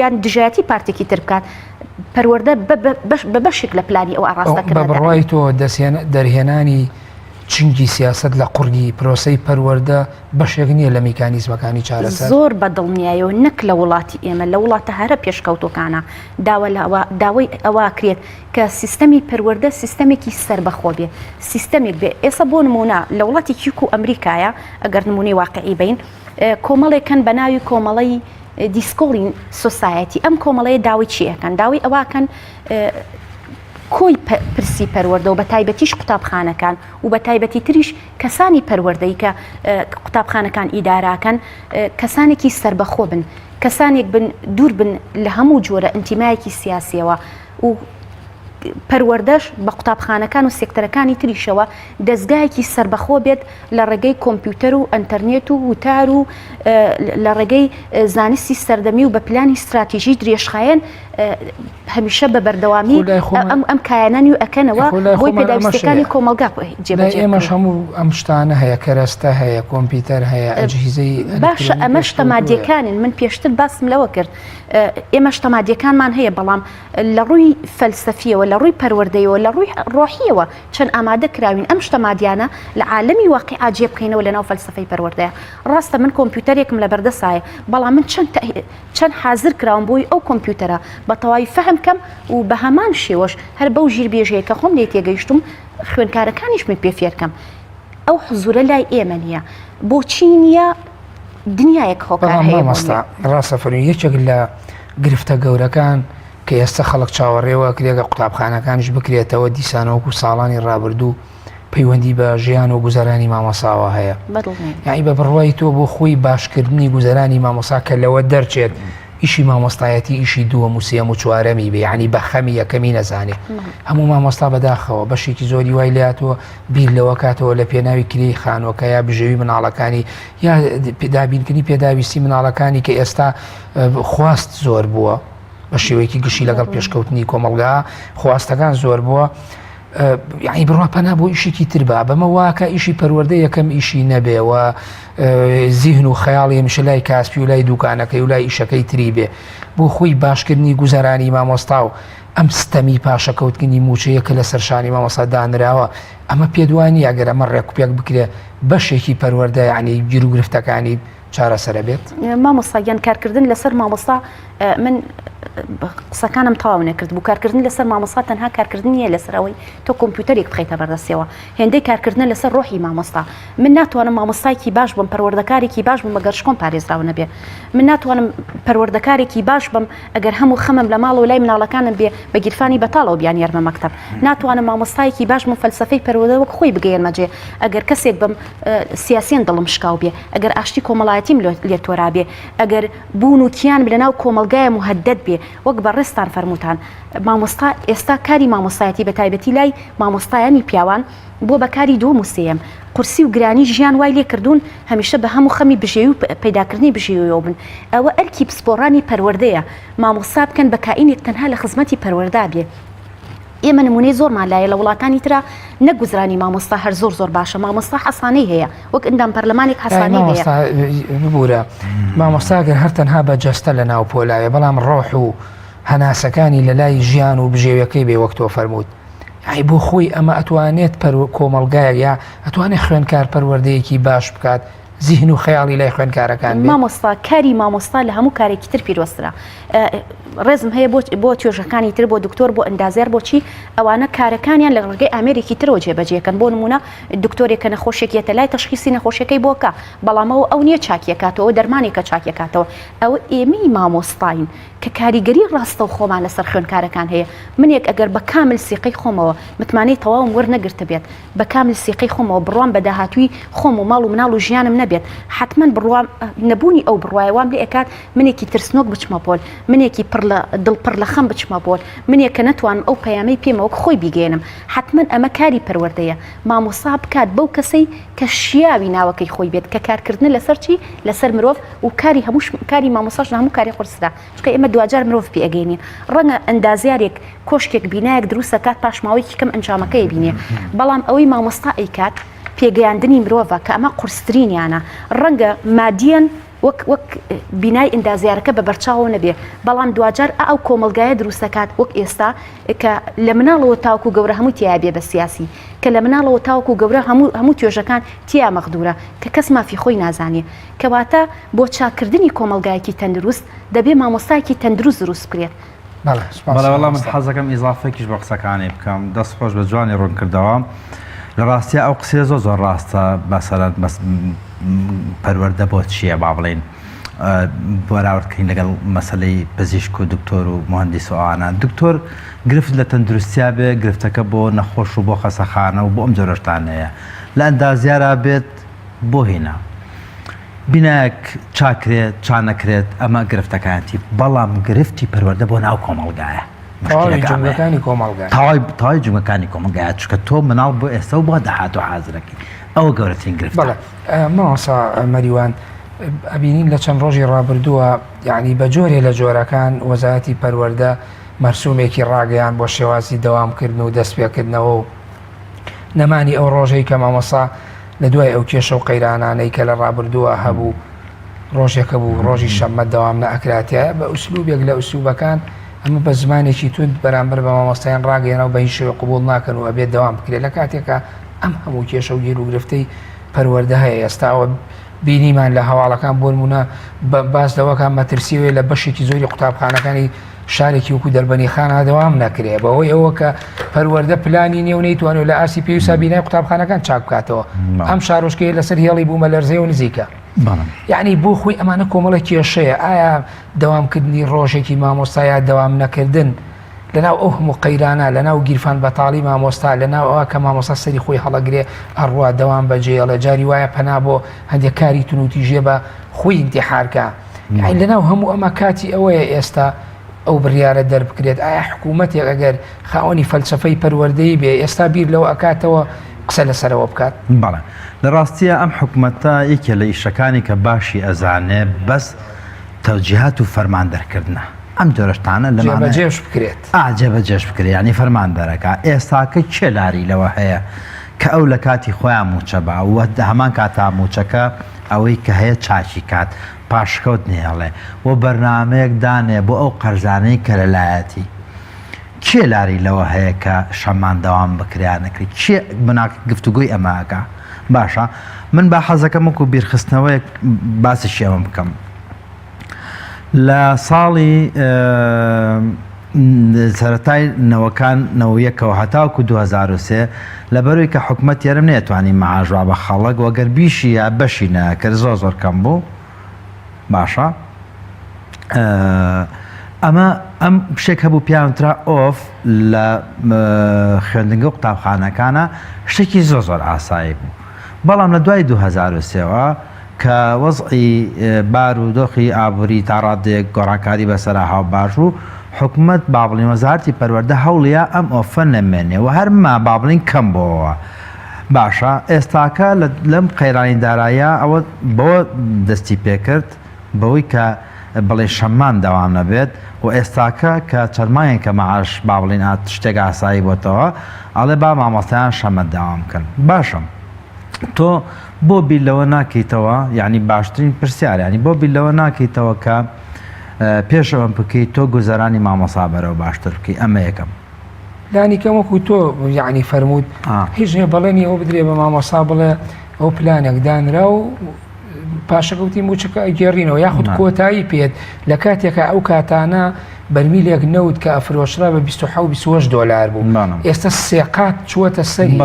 یان دژایەتی پارتێکی تر بکات پەروەردە بە بەشێک لە پلانی ئەو ئاڕاستەکردن بە بڕوای تۆ دەرهێنانی چنگی سیاست لە قوڕگی پرۆسەی پەروەردە بەشێک نییە لە میکانیزمەکانی چارەسەر زۆر بەدڵنیایەوە نەک لە وڵاتی ئێمە لە وڵاتە هەرە پێشکەوتۆکانە داوای ئەوە کرێت کە سیستەمی پەروەردە سیستەمێکی سەربەخۆ بێ سیستەمێک بێ ئێستا بۆ نمونە لە وڵاتی کیک و ئەمریکایە ئەگەر نمونەی واقعی بین کۆمەڵێکن بە ناوی کۆمەڵەی دیسکۆڵین سۆسایەتی ئەم کۆمەڵەیە داوای چیەکەن داوای ئەواکەن کۆی پرسی پەروەردە و بە تایبەتیش قوتابخانەکان و بە تایبەتی تریش کەسانی پەروەردەی کە قوتابخانەکان ئیداراکەن کەسانێکی سەربەخۆ بن کەسانێک بن دوور بن لە هەموو جۆرە ئەنتیمایەکی سیاسیەوە و پەروەردەش بە قوتابخانەکان و سێکتەرەکانی تریشەوە دەستگایەکی سەربەخۆ بێت لە ڕێگەی کۆمپیوتەر و ئەنتەرنێت و وتار و لە ڕێگەی زانستی سەردەمی و بە پلانی استراتیژی درێژخایەن هەمیشە بە بەردەوامی ئەم کایانانی و ئەکەنەوە بۆی پێداویستەکانی کۆمەلگا جێبەجێ ئێمەش هەموو ئەم شتانە هەیە کەرەستە هەیە کۆمپیوتەر هەیە ئەجهیزەی باشە ئەمە شتەمادیەکانن من پێشتر باسم لەوە کرد ئێمە شتەمادیەکانمان هەیە بەڵام لە ڕووی فەلسەفیەوە لە ڕووی پەروەردەیەوە لە ڕووی ڕۆحیەوە چەند ئامادە کراوین ئەم شتەمادیانە لە عالەمی واقعا جێ بکەینەوە لەناو فەلسەفەی پەروەردەیە ڕاستە من کۆمپیوتەرێکم لە بەردەسایە بەڵام من چەند حازر کراوم بۆی ئەو کۆمپیوتەرە بە تەواوی فەهم کەم و بە هەمان شێوەش هەر بەو ژیربێژەیە کە خۆم لێ تێگەیشتم خوێنکارەکانیش من پێ فێرکەم ئەو حزورە لای ئێمە نییە بۆچی نییە دنیایەک هۆکار هەیە ڕاستەفەرمی یەکێک لە گرفتە گەورەکان کە ئێستا خەڵک چاوەڕێوە کرێگە قوتابخانەکانش بکرێتەوە دیسانەوەکو ساڵانی ڕابردوو پەیوەندی بە ژیان و گوزەرانی مامۆساوە هەیە یعنی بە بڕوای تۆ بۆ خۆی باشکردنی گوزەرانی مامۆسا کە لەوە دەرچێت ئیشی مامۆستایەتی ئیشی دووەم و سێم و چوارەمی بێ، یعنی بە خەمی یەکەمی نەزانێ. هەموو مامۆستا بەداخەوە بەشێکی زۆری وای لاتەوە بیر لەوە کاتەوە لە پێناوی کرێی خانۆکە یا بژێوی مناڵەکانی یا دابینکردنی پێداویستی مناڵەکانی کە ئێستا خواست زۆر بووە بە شێوەیەکی گشتی لەگەڵ پێشکەوتنی کۆمەڵگا خواستەکان زۆر بووە. یعنی بڕوا پەنا بۆ ئیشێکی تربا بەمە واکە ئیشی پەروەردە یەکەم ئیشی نەبێەوە زیهن و خەیاڵی هەمیشە لای کاسپی و لای دوکانەکەی و لای ئیشەکەی تری بێ بۆ خۆی باشکردنی گوزەرانی مامۆستا و ئەم ستەمی پاشەکەوتنی موچەیە کە لە سەرشانی مامۆستا دانراوە ئەمە پێدوانی ئەگەر ئەمە ڕێکوپێک بکرێ بەشێکی پەروەردە یعنی گیر و گرفتەکانی چارەسەرە بێت. مامۆستایان کارکردن لەسەر مامۆستا من قسەکانم تەواو نەکرد بوو کارکردن لەسەر مامۆستا تەنها کارکردن نیە لەسەرەوەی تۆ کۆمپیوتەرێک بخەیتە بەردەستەوە هێندەی کارکردن لەسەر ڕۆحی مامۆستا. من ناتوانم مامۆستایکی باش بم پەروەردەکارێکی باش بم ئەگەر شکۆم پارێزراو نەبێ. من ناتوانم پەروەردەکارێکی باش بم ئەگەر هەموو خەمم لە ماڵ و لای مناڵەکانم بێ بە گیرفانی بەتاڵەوە بیان یارمە مەکتەب. ناتوانم مامۆستایکی باش بم فەلسەفەی پەروەردە وەک خۆی بگەێنمەجێ ئەگەر کەسێک بم سیاسیان دڵم شکاو بێ ئەگەر ئاشتی کۆمەڵایەتیم لێ تۆرا بێ ئەگەر بوون و کیان لەناو کۆمەلگایە مهدد بێ وەک بەڕێستان فەرمووتان مامۆستا ئێستا کاری مامۆستایەتی بە تایبەتی لای مامۆستایانی پیاوان بۆ بەکاری دووەم و سێیەم قورسی و گرانی ژیان وای لێ کردوون هەمیشە بە هەموو خەمی بژێوی و پەیداکردنی بژێویەوە بن ئەوە ئەرکی پسپۆڕانی پەروەردەیە مامۆستا بکەن بە کائینێک تەنها لە خزمەتی پەروەردا بێ. ئێمە نمونەی زۆرمان لایە لە وڵاتانی ترا نەگوزرانی مامۆستا هەر زۆر باشە مامۆستا حەسانەی هەیە وەک ئەندام پەرلەمانێک حەسانەی هەیە ببوورە مامۆستاگەر هەر تەنها بە جەستە لە ناو پۆلایە بەڵام ڕۆح و هەناسەکانی لە لای ژیان و بژێویەکەی بێ وەک تۆ فەرمووت یعنی بۆ خۆی ئەمە ئەتوانێت کۆمەڵگایە یا ئەتوانێت خوێندکار پەروەردەیەکی باش بکات زیهن و خەیاڵی لای خوێندکارەکان مامۆستا کاری مامۆستا لە هەموو کارێکی تر پیرۆسترا. ڕێزم هەیە بۆ توێژەکانی تر بۆ دکتۆر بۆ ئەندازیار بۆچی ئەوانە کارەکانیان لە ڕێگەی ئامێرێکی ترەوە جێبەجێکەن بۆ نمونە دکتۆرێکە نەخۆشیێتە لای تەشخیصی نەخۆشیەکەی بۆکە بەڵامەوە ئەو نییە چاکیەکاتەوە دەرمانێکە چاکیەکاتەوە ئەوە ئێمەی مامۆستاین کە کاریگەری ڕاستە و خۆمان لەسەر خوێندکارەکان هەیە منێک ئەگەر بە کامل سیقەی خۆمەوە متمانەی تەواوم وەرنەگرتە بێت بە کامل سیقەی خۆمەوە بڕوام بە داهاتووی خۆم و ماڵ و مناڵ و ژیانم نەبێت حتمما بڕوام نەبوونی ئەو بڕوایەوام لێ ئەکات منێکی ترسنۆک بچمە پۆل منێکی دڵپڕ لە خەم بچمە پۆل منێک کە نەتوانم ئەو پەیامەی پێمەوە خۆی بیگەێنم حتمما ئەمە کاری پەروەردەیە مامۆستا بکات بەو کەسەی کە شیاوی ناوەکەی خۆی بێت کە کارکردن لەسەر چی لەسەر مرۆڤ و کاری هەموو کاری مامۆستاش هەموو کاری قورسدا چکە ئێمە دوجار مرۆڤ پێ ئەگەینین ڕەنگە ئەندازیارێک کۆشکێک بینایەک دروستە کات پاشماوەیەکی کەم ئەنجامەکەی بینێ بەڵام ئەوەی مامۆستا ئەیکات پێگەیاندنی مرۆڤە کە ئەمە قورسترینیانە ڕەنگە مادیەن وەک بینای ئەندازیارەکە بە بەرچاوە نەبێ بەڵام دوجار ئەو کۆمەلگایە دروستەکات وەک ئێستا کە لە مناڵەوە تاوکو گەورە هەموو تیابێ بە سیاسی کە لە مناڵەوە تاوکو گەورە هەموو توێژەکان تیا مەخدورە کە کەس مافی خۆی نازانێ کەواتە بۆ چاکردنی کۆمەلگایەکی تەندروست دەبێ مامۆستایەکی تەندروست دروست بکرێت. بەڵام من حەزەکەم ئیزافێکیش بە قسەکانی بکەم دەست خۆش بە جوانی ڕوون کردەوە لە ڕاستیە ئەو قسێ زۆر ڕاستە بەسەرەت پەروەردە بۆ چییە با بڵێن بۆراوردکەین لەگەڵ مەسەلەی پزیشک و دکتۆر و مهندس و ئەوانە دکتۆر گرفت لە تەندروستیا بێ گرفتەکە بۆ نەخۆش و بۆ خەسەخانە و بۆ ئەم جۆرە شتانەیە لە ئەندازیارا بێت بۆ هێنا بینایەک چاکرێت چانەکرێت ئەمە گرفتەکانتی بەڵام گرفتی پەروەردە بۆ ناو کۆمەڵگایە تەواوی جومگەکانی کۆمەڵگای تەواوی جومگەکانی کۆمەڵگایە چکە تۆ مناڵ بۆ ئێستا و بۆ داهات و حازرەکەی ئەوە گەورەترین گرفتە. مامۆستا مەریوان ئەبینین لە چەند ڕۆژی ڕابردووە یعنی بە جۆرێ لە جۆرەکان وەزارەتی پەروەردە مەرسومێکی ڕاگەیان بۆ شێوازی دەوامکردن و دەستپێکردنەوە و نەمانی ئەو ڕۆژەی کە مامۆستا لە دوای ئەو کێشە و قەیرانانەی کە لە ڕابردووە هەبوو ڕۆژێکە بوو ڕۆژی شەممە دەوام نەئەکراتە بە ئوسلوبێک لە ئوسلوبەکان ئەمە بە زمانێکی تون بەرامبەر بە مامۆستایان ڕاگەێنەوە بە هیچ شێوە قبوڵ ناکەن و ئەبێت دەوام بکرێت لە کاتێکە ئەم هەموو کێشە و گیر و گرفتەی پەروەردە هەیە ئێستاوە بینیمان لە هەواڵەکان بۆ نمونە باس دەوەکان مەترسیوێ لە بەشێکی زۆری قوتابخانەکانی شارێکی وەکو دەربەنی خانە دەوام نەکرێ بەهۆی ئەوە کە پەروەردە پلانی نیێ و نەیتوانێت لە ئاسی پێویستە بینای قوتابخانەکان چاک بکاتەوە ئەم شارۆچکەیە لەسەر هێڵی بوومە لەرزەی و نزیکە یعنی بۆ خۆی ئەمانە کۆمەڵە کێشەیە ئایا دەوامکردنی ڕۆژێکی مامۆستایە دەوام نەکردن لەناو ئەو هەموو قەیرانە لەناو گیرفان بەتاڵی مامۆستا لەناو ئەوە کە مامۆستا سەری خۆی هەڵەگرێ ئەڕوا دەوام بەجێڵە جاری وایە پەنا بۆ هەندێک کاری تونوتی ژێ بە خۆی ئینتیحارکە یعنی لەناو هەموو ئەمە کاتی ئەوەیە ئێستا ئەو بڕیارە دەربکرێت ئایا حکوومەتێک ئەگەر خاوەنی فەلسفەی پەروەردەی بێ ئێستا بیر لەوە ئەکاتەوە قسە لەسەرەوە بکات بەڵێ لە ڕاستیە ئەم حکوومەتە یەکێ لە ئیشەکانی کە باشی ئەزانێ بەس تەوجیهات و فەرماندەرکردنە ئەم جۆرەشتانە جێبەجێش بکرێت جێبەجێش بکرێت ینی فەرماندەرەکە ئێستاکە چێ لاری لەوە هەیە کە ئەو لە کاتی خۆیان موچە بە وە هەمان کاتا موچەکە ئەوەی کە هەیە چاکی کات پاشکەوت نێڵێ و بەرنمەیەک دانێ بۆ ئەو قەرزانەی کە لەلایەتی کێ لاری لەوە هەیە کە شەمان دەوام بکریانەکرێت کێ بناک گفتوگوی ئەماکە باشە من بە حەزەکەم وەکو بیرخستنەوەیەک باسی شێوەم بکەم لە ساڵی سەرەتای نەوەیەکەوە هەتاوکو 2023 لە بەروی کە حکومەت یارم نێتوانی مەعاژوا بە خەڵک وەگەر بیشی یا بەشی نەکرد زۆر کەم بوو باشە ئەم شتێک هەبوو پیاوترا ئۆف لە خوێندنگە و قوتابخانەکانە شتێکی زۆر ئاسایی بوو بەڵام لە دوای 2023ەوە کە وەزعی بار و دۆخی ئابووری تا ڕادێک گۆڕانکاری بەسەرا هاو باش و حکومت بابڵین وەزارەتی پەروەردە هەوڵیا ئەم ئۆفە نەمێنێ و هەرما بابڵین کەم بۆەوە باشە ئێستاکە لەم قەیرانی دارایە ئەوە بەوە دەستی پێکرد بەوەی کە بڵێ شەمان دەوام نەبێت و ئێستاکە کە چەرمایەن کە مەعاش بابڵین ئات شتێک ئاسایی بۆتەوە ئەڵێ با مامۆستایان شەمە داوام بکەن باشم تۆ بۆ بیلەوە ناکەیتەوە یعنی باشترین پرسیار ینی بۆ بیلەوە ناکەیتەوە کە پێشەوە بکەیت تۆ گوزەرانی مامۆسا بەرەوە باشتر بکەی ئەمە یەکەم لانی کەمەکو تۆ یعنی فەرمووت هیچ بەڵێنی ئەو بدرێ بە مامۆسا بڵێ ئەو پلانێک دانرا و پاشەکەوتی موچەکە ئەگەڕینەوە یاخود کۆتایی پێت لە کاتێکە ئەو کاتانە بەرمیلێک نەوت کە ئەفرۆشرا بە 27 دلار بوو ئێستا سێقات چووەتە سەری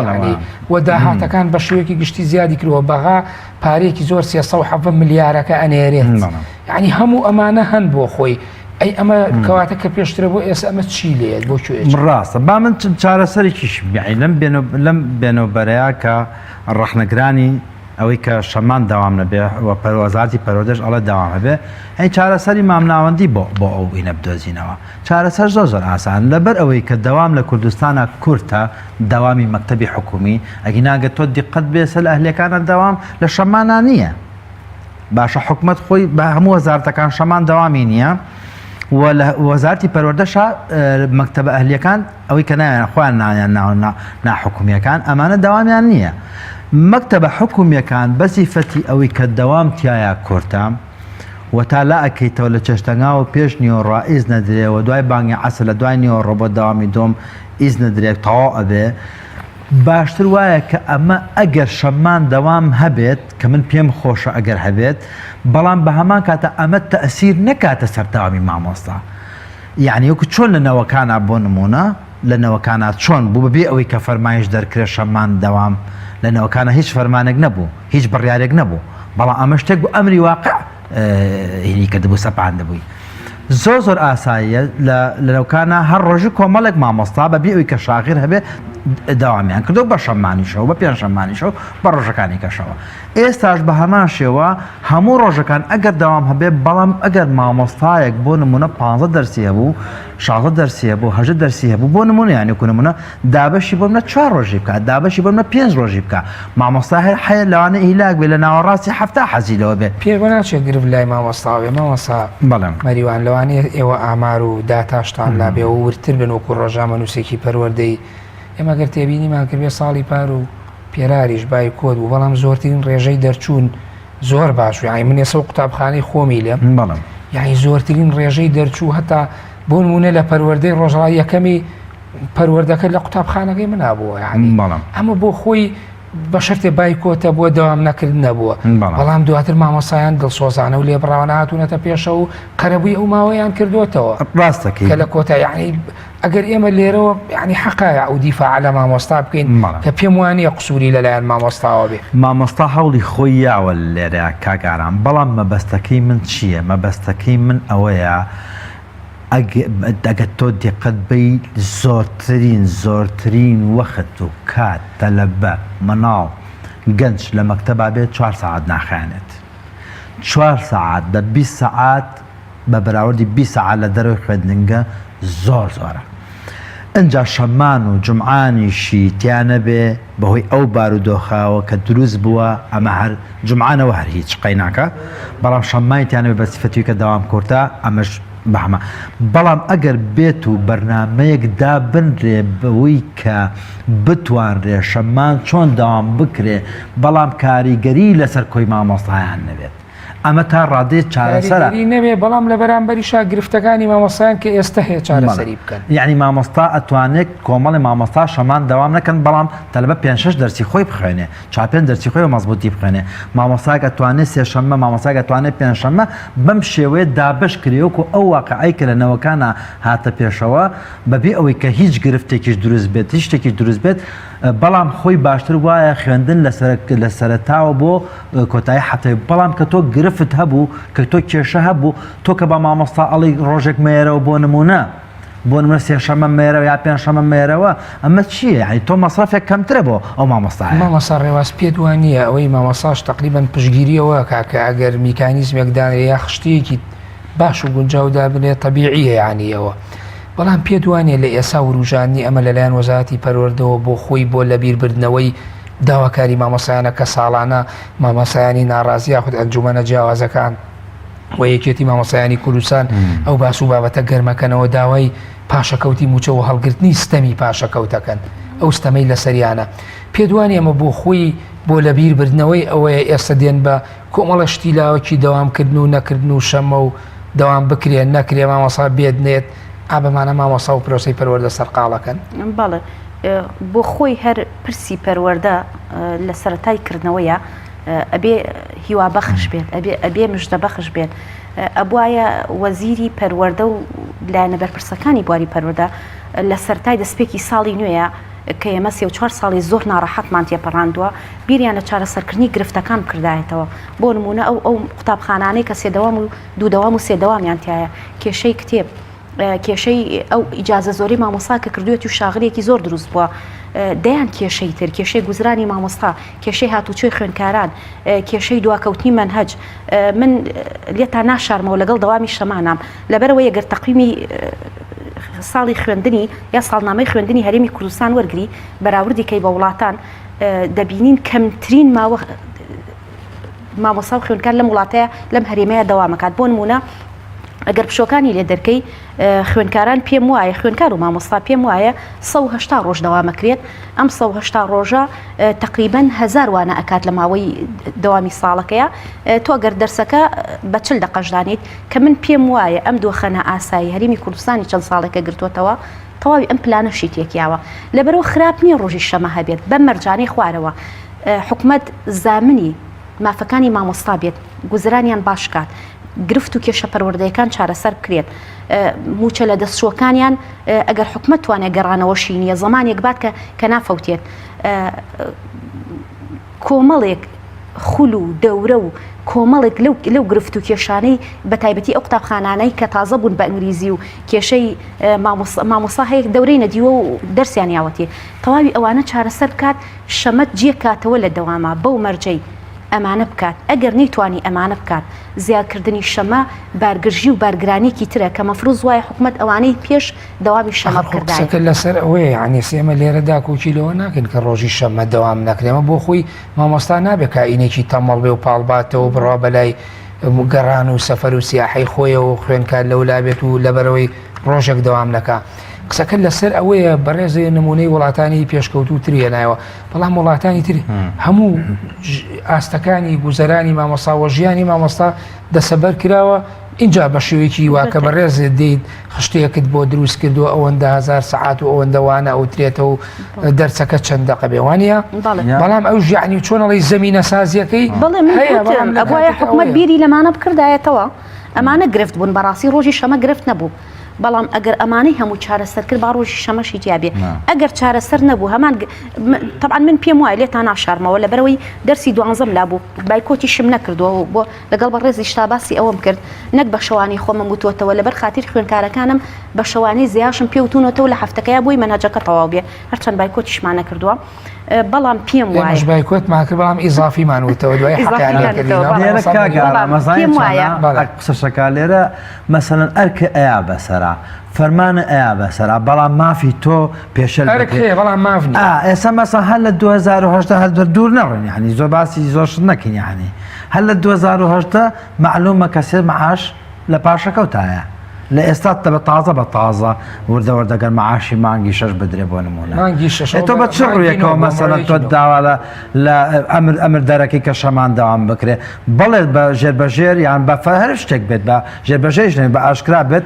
وە داهاتەکان بە شوەیەکی گشتی زیادی کردووە بەغا پارێکی زۆر 370 ملیارەکە ئەنێرێت یعنی هەموو ئەمانە هەن بۆ خۆی ئەی ئەمە کەواتە کە پێشترە بۆ ئێستا ئەمە چی لێت بۆ ڕاستە با من چارەسەرێکیش لەم بێنەوبەرەیە کە ڕەخنەگرانی ئەوەی کە شەمان داوام نەبێ و پەروەزارەتی پەروەردەش ئەڵە داوام هەبێ ئەی چارەسەری مامناوەندی بۆ ئەو ئینە بدۆزینەوە چارەسەر زۆر ئاسان لەبەر ئەوەی کە دەوام لە کوردستانە کورتە داوامی مەکتەبی حکومی ئەگی ناگە تۆ دیقەت بێسە لە ئەهلەکانە داوام لە شەمانە نییە باشە حکومت خۆی بە هەموو وەزارەتەکان شەمان داوامی نییە و لە وەزارەتی پەروەردەشە مەکتەبە ئەهلیەکان ئەوەی کە نایەن خۆیان نایەن ناحکومیەکان ئەمانە داوامیان نییە مەکتەبە حکومیەکان بەسی فەتی ئەوەی کە دەوام تایە کورتە و تا لا ئەکەیتەوە لە چێشتەنگا و پێش نیۆڕا ئیز نەدرێ و دوای بانگی عەسر لە دوای نیۆڕۆ بۆ داوامی دۆم ئیز نەدرێت تەواو ئەبێ باشتر وایە کە ئەمە ئەگەر شەمان دەوام هەبێت کە من پێم خۆشە ئەگەر هەبێت بەڵام بە هەمان کاتە ئەمە تەئسیر نەکاتە سەر داوامی مامۆستا یعنی وەکو چۆن لە نەوەکانە بۆ نمونە لە نەوەکانە چۆن بوو بەبێ ئەوەی کە فەرمایش دەرکرێت شەمان دەوام لە نەوەکانە هیچ فەرمانێک نەبوو هیچ بڕیارێک نەبوو بەڵام ئەمە شتێک بوو ئەمری واقع هینی کردبوو سەپان دەبووی زۆر ئاساییە لە نەوکانە هەر ڕۆژی کۆمەڵێک مامۆستا بەبێ ئەوەی کە شاغیر هەبێ داوامیان کردو بە شەمانیشەوە بە پێنج شەمانیشەوە بە ڕۆژەکانی کەشەوە ئێستاش بە هەمان شێوە هەموو ڕۆژەکان ئەگەر داوام هەبێ بەڵام ئەگەر مامۆستایەک بۆ نمونە 15 دەرسی هەبوو 16 دەرسی هەبوو 8 دەرسی هەبوو بۆ نمونە یانێکو نمونە دابەشی بۆ منە 4 ڕۆژی بکات دابەشی بۆ منە 5 ڕۆژی بکە مامۆستا هەر حەیە لەوانە ئیلاک بێ لە ناوەڕاستی هەفتا حەزیلەوە بێ پێ بۆ ناچێت گرفت لای مامۆستاوێ مامۆستا بەڵێم مەریوان لەوانەیە ئێوە ئامار و داتاشتان لابێ و ورتر بن وەکو ڕۆژنامە نووسێکی پەروەردەی ئێمە گەر تێبینیمان کردێ ساڵی پار و پێراریش بای کۆد و بەڵام زۆرترین ڕێژەی دەرچوون زۆر باش و یعنی من ێستا قوتابخانەی خۆمی لێم بەڵێم یعنی زۆرترین ڕێژەی دەرچوو هەتا بۆ نمونە لە پەروەردەی ڕۆژڕای یەکەمی پەروەردەکە لە قوتابخانەکەی منابووە یعنی ئەمە بۆ خۆی بە شەرتێ بای کۆتە بۆ دەوام نەکرد نەبووە بەڵام دواتر مامۆسایان دڵسۆزانە و لێبڕاوە هاتوونەتە پێشە و قەرەبووی ئەو ماوەیان کردوتەوە ڕاستەکەی کە لە کۆتا یعنی ئەگەر ئێمە لێرەوە یعنی حەقایە ئەو دیفاع لە مامۆستا بکەین کە پێم وانە قسووری لەلایەن مامۆستاوە بێ مامۆستا هەوڵی خۆی یاوە لێرە کاگاران بەڵام مەبەستەکەی من چییە مەبەستەکەی من ئەوەیە ئەگە تۆ دیقەت بی زۆرترین وەخت و کات تەلەبە مەناڵ گەنج لە مەکتەبا بێت 4 ساعت ناخیانێت 4 ساعات بە 20 ساعات بە بەراوردی 20 ساعات لە دەروی خوێندنگە زۆر زۆرە. ئەجا شەمان و جمعانیشی تیانە بێ بەهۆی ئەو بارودۆخاوە کە دروست بووە ئەمە هەر جمعانەوە هەر هیچ قەیناکە، بەڵام شەمانی تیانە بێ بە سیفەتی کە داوام کورتە ئەمەش بەحمە. بەڵام ئەگەر بێت و بەرنامەیەک دابنرێ بەوەی کە بتوانرێ شەمان چۆن داوام بکرێ بەڵام کاریگەری لەسەر کۆی مامۆستایان نەبێت، ئەمە تا ڕادێت چارەسەرە نەبێ، بەڵام لە بەرامبەریشا گرفتەکانی مامۆستایان کە ئێستا هەیە چارەسەری بکەن. یعنی مامۆستا ئەتوانێت کۆمەڵی مامۆستا شەمان دەوام نەکەن، بەڵام تەلبە 5-6 دەرسی خۆی بخوێنێ، 4-5 دەرسی خۆی مەزبوطی بخوێنێ. مامۆستاک ئەتوانێت سێشەممە، مامۆستاک ئەتوانێت پێنجشەممە بەم شێوەیە دابش کردوەکو ئەو واقعی کە لە نەوەکانە هاتە پێشەوە بەبێ ئەوەی کە هیچ گرفتێکیش دروست بێت، هیچ شتێکی دروست بێت، بەڵام خۆی باشتر وایە خوێندن لە سەرتاوە بۆ کۆتایی حەتەی. بەڵام کە تۆ گرفت هەبوو کە تۆ کێشە هەبوو، تۆ کە بە مامۆستا ئەڵی ڕۆژێک مێرەوە بۆ نمونە سێشەمە مێرەوە یا پێنجشەمە مێرەوە، ئەمە چییە؟ یعنی تۆ مەصرفێک کەمترە بۆ ئەو مامۆستا. مامۆستا ڕێواز پێ وانە ئەوەی مامۆستاش تقریبان پشگیریەوە کاکە ئەگەر میکانیزمێکدانێ یا خشتەیەکی باش و گونجاودا بنێت تەبیعیە یعنیەوە. بەڵام پێ دوانێ لە ئێسا وروژانی ئەمە لەلایەن وەزارەتی پەروەردەوە بۆ خۆی بۆ لەبیربردنەوەی داواکاری مامۆسایانە کە ساڵانە مامۆسایانی ناڕازی یاخود ئەنجومەنە جیاوازەکان و یەکێتی مامۆسایانی کوردستان ئەو باس و بابەتە گەرمەکەنەوە داوای پاشەکەوتی موچە و هەڵگرتنی ستەمی پاشەکەوتەکەن، ئەو ستەمەی لەسەریانە. پێ دوانێ ئەمە بۆ خۆی بۆ لەبیربردنەوەی ئەوەیە ئێستا دێن بە کۆمەڵە شتیلاوەکی دەوامکردن و نەکردن و شەمە و دەوام بکرێن نەکرێ مامۆسا بێدنێت ئابەمانە مامۆسا و پرۆسەی پەروەردە سەرقاڵەکەن. بەڵێ بۆ خۆی هەر پرسی پەروەردە لە سەرەتای کردنەوەیە ئەبێ هیوا بەخش بێت، ئەبێ مژدە بەخش بێت. ئەبوایە وەزیری پەروەردە و لایەنە بەرپرسەکانی بواری پەروەردە لە سەرەتای دەستپێکی ساڵی نوێیە کە ئێمە 34 ساڵی زۆر ناڕەحەتمان تێپەڕاندووە، بیریان لە چارەسەرکردنی گرفتەکان کردایەتەوە. بۆ نمونە ئەو قوتابخانانەی کە سێدەوام و دوودەوام و سێدەوامیان تایە، کێشەی کتێب، کێشەی ئەو ئیجازە زۆری مامۆستا کە کردوێتی و شاغلێکی زۆر دروست بووە، دەیان کێشەی تر، کێشەی گوزرانی مامۆستا، کێشەی هاتوچۆی خوێندکاران، کێشەی دواکەوتنی مەنهەج. من لێتان ناشارمەوە لەگەڵ دەوامی شەمانام لەبەرەوە یەگەر تەقویمی ساڵی خوێندنی یا ساڵنامەی خوێندنی هەرێمی کوردستان وەرگری بەراوردی کەی بە وڵاتان دەبینین کەمترین مامۆستا و خوێندکار لەم وڵاتەیە لەم هەرێمەیە دەوامەکات. بۆ نمونە ئەگەر پشۆکانی لێ دەرکەی خوێندکاران پێم وایە، خوێندکار و مامۆستا پێم وایە 180 ڕۆژ دەوامەکرێت، ئەم 180 ڕۆژە تقریبەن 1000 وانە ئەکات لە ماوەی دەوامی ساڵەکەیە. تۆ ئەگەر دەرسەکە بە 40 دەقەشدانیت کە من پێم وایە ئەم دۆخەنە ئاسایی هەرێمی کوردستانی چەند ساڵێکە گرتووەتەوە تەواوی ئەم پلانەشی تێکیاوە. لەبەرەوە خراپ نییە ڕۆژی شەمە هەبێت بەم مەرجانەی خوارەوە، حکومەت زامنی مافەکانی مامۆستا بێت، گوزرانیان باشکات، گرفت و کێشە پەروەردەیەکان چارەسەر بکرێت، موچە لە دەستچۆکانیان ئەگەر حکومەت توانێت گەڕانەوەشی نییە زەمانێک بات کە نافەوتێت. کۆمەڵێک خول و دەورە و کۆمەڵێک لەو گرفت و کێشانەی بە تایبەتی ئەو قوتابخانانەی کە تازە بوون بە ئینگلیزی و کێشەی مامۆستا هەیە دەورەی نەدیوە و دەرسیان یاوەتی، تەواوی ئەوانە چارەسەر بکات، شەمەت جێکاتەوە لە دەوامە بەو مەرجەی ئەمانە بکات. ئەگەر نەیتوانی ئەمانە بکات، زیادکردنی شەمە بارگرژی و بارگرانێکی ترە کە مەفروض وایە حکومەت ئەوانەی پێش دەوامی شەمە بکردایە. لەسەر ئەوەیە یعنی سێمە لێرەدا کوچیلەوە ناکەن کە ڕۆژی شەمە دەوام نەکرێمە بۆ خۆی مامۆستا نابێت کائینێکی تەمەڵ بێ و پاڵباتەوە بڕوا بەلای گەڕان و سەفەر و سیاحەی خۆیەوە و خوێندکار لەولا بێت و لەبەرەوەی ڕۆژێک دەوام نەکا. قسەکە لەسەر ئەوەیە بەڕێزی نمونەی وڵاتانی پێشکەوتو تریە نایەوە، بەڵام وڵاتانی تر هەموو ئاستەکانی گوزەرانی مامۆستا و ژیانی مامۆستا دەسەبەر کراوە. اینجا بە شێوەیەکی واکە بەڕێزت دەیت خشتەیەکت بۆ دروست کردووە ئەوەندە 1000 سەعات و ئەوەندەوانە ئەوترێتەوە و دەرسەکە چەند دەقە بێوانە، بەڵام ئەو ژیانی چۆنەڵی زەمینە سازیەکەی بڵێ من ئەوایە حکومەت بیری لەمانە بکردایەتەوە. ئەمانە گرفت بوون، بەڕاستی ڕۆژی شەمە گرفت نەبوو، بەڵام ئەگەر ئەمانەی هەموو چارەسەر کرد با ڕۆژی شەمەشی تیابێ. ئەگەر چارەسەر نەبوو هەمان طبعاً من پێم وایە لێتان ناشارمەوە لەبەرەوەی دەرسی 12م لابوو بایکۆتی شم نەکردووە بۆ لەگەڵ بە ڕێزی شتاباسی ئەوەم کرد، نەک بە شەوانی خۆمە وتوەتەوە لەبەر خاطر خوێندکارەکانم بە شەوانەی زیاشم پێوتونەوە لە هەفتەکەیە بۆی مەنهەجەکە تەواو بێ، هەرچەند بایکۆتیشمان نەکردووە. بەڵام پێم وایە مش بايكوت معك بلام إضافي معنوته ودوي قسەشەکە لێرە مەسەلەن ئەرکە ئەیا بەسەرا فەرمانە ئەیا بەسەرا بەڵام مافی تۆ پێشەل بەڵام مافنی ئێستا مەسە هەر لە 2010 هەر دوور نەڕێن یعنی زۆر باسی زۆرش نەکەین یعنی هەر لە 2010 معلومە کەسێ معاش لە پاشەکەوتایە لە ئێستا بە تازە وردەوەردەگەر معاشی مانگی 6 بدرێ بۆ نمونە تۆ بە چ ڕوویەکەوە مەسەلەن تۆ داوا لە ئەمر دەرەکەی کە شەمان داوام بکرێ بڵێت بە ژێربەژێر یان بە هەر شتێک بێت بە ژێربەژێش بە ئاشکرا بێت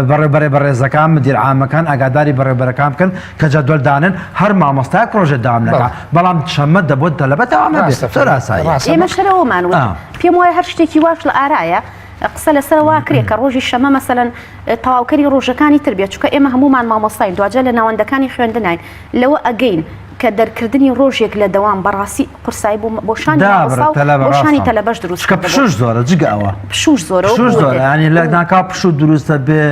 بەڕێبەرێ بەڕێزەکان مدیر عامەکان ئاگاداری بەڕێبەرەکان بکەن کە جەدوەلدانن هەر مامۆستای پرۆژە دام نەکات بەڵام شەمە دەبێت دەلەبەتەوە نەبێت زۆر ئاسایی ئێمە شەرەوەمانوە پێم وایە هەر شتێکی واش لە ئارایە قسە لەسەر واکرێ کە ڕۆژی شەمە مەسەلەن تەواوکەری ڕۆژەکانی تر بێت چونکە ئێمە هەمومان مامۆستاین دوجا لە ناوەندەکانی خوێندنین لەوە ئەگەین کە دەرکردنی ڕۆژێک لە دەوام بەڕاستی قورسایی بۆ شانی تەلەبەش دروست پشوش زۆرە جگەوە پشوش زۆرە ینی لە ناکاو پشوو دروستە بێ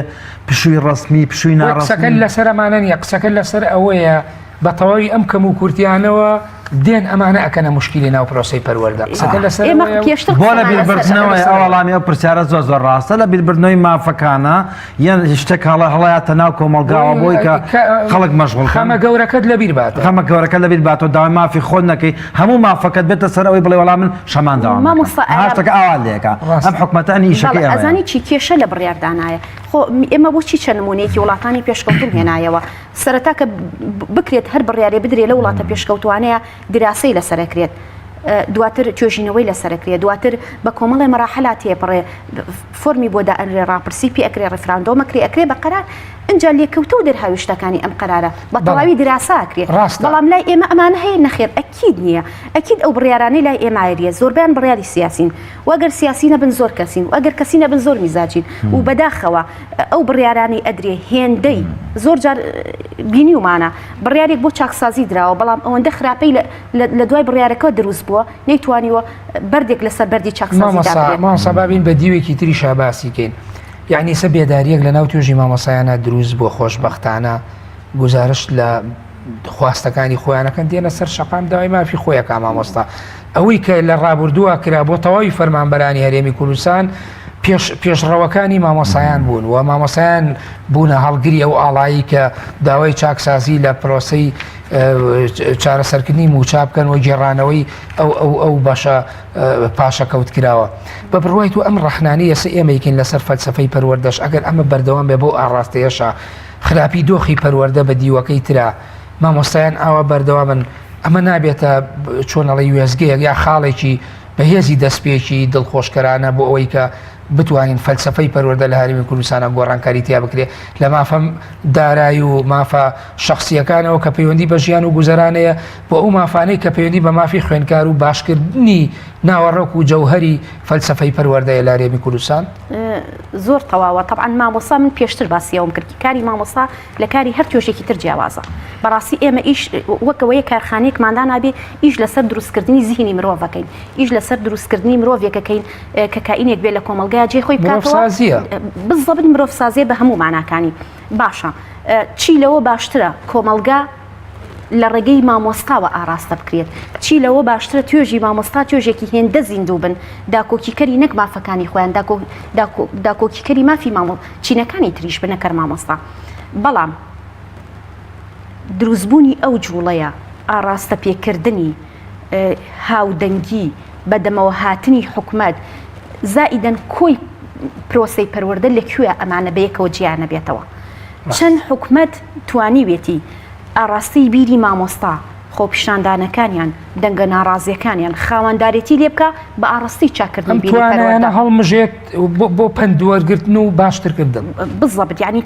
پشووی ڕسمی پشووی ناڕسەکە لەسەرمانە نیە قسەکە لەسەر ئەوەیە بە تەواوی ئەم کەم و کورتیانەوە دێن ئەمانە ئەکەنە مشکلی ناو پرۆسی پەروەردە قسەکە لەسەر بۆ لە بیربردنەوەی ئەوڵامی ئەو پرسیارە زۆر ڕاستە لە بیربردنەوەی مافەکانە یان شتێک هەڵەیاتە ناو کۆمەڵگاوە بۆی کە خەڵک مەشغوڵ خەمە گەورەکەت لەبیر بات خەمە گەورەکە لەبیر باتەوە داوای مافی خۆت نەکەی هەموو مافەکەت بێتە سەر ئەوەی بڵێ وەڵام من شەمان داوام هاشتەکە ئاوا لێکە ئەم حکومەتە ئیشەکەی ئەزانی چی کێشە لە بڕیاردانایە خۆ ئێمە بۆچی چەند نمونەیەکی وڵاتانی پێشکەوتوو هێنایەوە سەرەتا کە بکرێت هەر بڕیارێ بدرێ لە وڵاتە پێشکەوتوانەیە دراسی لەسەرەکرێت دواتر توێژینەوەی لەسەرەکرێت دواتر بە کۆمەڵی مەراحەلات تێپەڕێ فۆرمی بۆ دائەنرێ ڕاپرسی پێ ئەکرێ ڕێفراندۆمەکرێ ئەکرێ بە قەرار ئەنجا لێکەوتە و دەرهاوی شتەکانی ئەم قەرارە بە تەواوی دراساکرێت بەڵام لای ئێمە ئەمانە هەیە نەخێر ئەکید نییە ئەکید ئەو بڕیارانەی لای ئێمایریە زۆربیان بڕیاری سیاسین وەگەر سیاسی نەبن زۆر کەسین وەگەر کەسی نەبن زۆر میزاجین و بەداخەوە ئەو بڕیارانی ئەدرێ هێندەی زۆر جار بینیومانە بڕیارێک بۆ چاکسازی دراوە بەڵام ئەوەندە خراپەی لە دوای بڕیارەکە دروست بووە نەیتوانیوە بەردێک لەسەر بەردی چاکسازی ماسەبابین بە دیوێکی تری شاباسیکەین یعنی سە بێداریەک لە ناو توێژی مامۆسایانە دروست بۆ خۆشبەختانە گزارش لە خواستەکانی خۆیانەکەن دێنە سەر شەقام داوای مافی خۆیەکە مامۆستا ئەوەی کە لە ڕابردووە کرا بۆ تەواوی فەرمانبەرانی هەرێمی کوردستان پێشڕەوەکانی مامۆسایان بوون و مامۆسایان بوونە هەڵگری ئەو ئاڵایی کە داوای چاکسازی لە پرۆسەی چارەسەرکردنی موچا بکەن و گێڕانەوەی ئەو باشە پاشەکەوت کراوە بە بڕوای تو ئەم ڕەحنانی ئێستا ئێمەیکەین لەسەر فەلسەفەی پەروەردەش ئەگەر ئەمە بەردەوام بێ بۆ ئاڕاستەیەشە خراپی دۆخی پەروەردە بە دیوەکەی ترا مامۆستایان ئاوا بەردەوامن ئەمە نابێتە چۆنەڵی وێزگەیەک یا خاڵێکی بەهێزی دەستپێکی دڵخۆشکەرانە بۆ ئەوەی کە بتوانین فەلسەفەی پەروەردە لە هەرێمی کوردستانە گۆڕانکاری تیا بکرێت لە مافەم دارایی و مافە شخصیەکانەوە کە پەیوەندی بە ژیان و گوزەرانەیە بۆ ئەو مافانەی کە پەیوەندی بە مافی خوێندکار و باشکردنی ناوەڕۆک و جەوهەری فەلسەفەی پەروەردەیە لە هەرێمی کوردستان زۆر تەواوە طبعا مامۆستا من پێشتر باسیەوەم کرد کاری مامۆستا لە کاری هەر توێژێکی تر جیاوازە بەڕاستی ئێمە ئیش وەکەوەیە کارخانەیەکماندا نابێ ئیش لەسەر دروستکردنی زیهنی مرۆڤەکەین ئیش لەسەر دروستکردنی مرۆڤێکەکەین کە کائینێک بێت لە کۆمەلگای جێ خۆی بکاتەوە بزەبن مرۆڤسازیە بە هەموو ماناکانی باشە چی لەوە باشترە کۆمەلگا لە ڕێگەی مامۆستاوە ئاراستە بکرێت چی لەوە باشترە توێژی مامۆستا توێژێکی هێندە زیندوو بن داکۆکیکەری نەک مافەکانی خۆیان داکۆکیکەری مافی چینەکانی تریش بنەکەر مامۆستا بەڵام دروستبوونی ئەو جوڵەیە ئاراستە پێکردنی هاودەنگی بەدەمەوە هاتنی حکومەت زائیدەن کۆی پرۆسەی پەروەردە لەکوێ ئەمانە بەیەکەوە جیانە بێتەوە چەند حکومەت توانیوێتی ئاڕاستی بیری مامۆستا خۆپیشاندانەکانیان دەنگە ناڕازیەکانیان خاوەندارێتی لێ بکە بە ئاڕاستی چاکردنی بیری پەروەردە هەڵمژێت بۆ پندوەرگرتن و باشترکردن بزەبت یعنی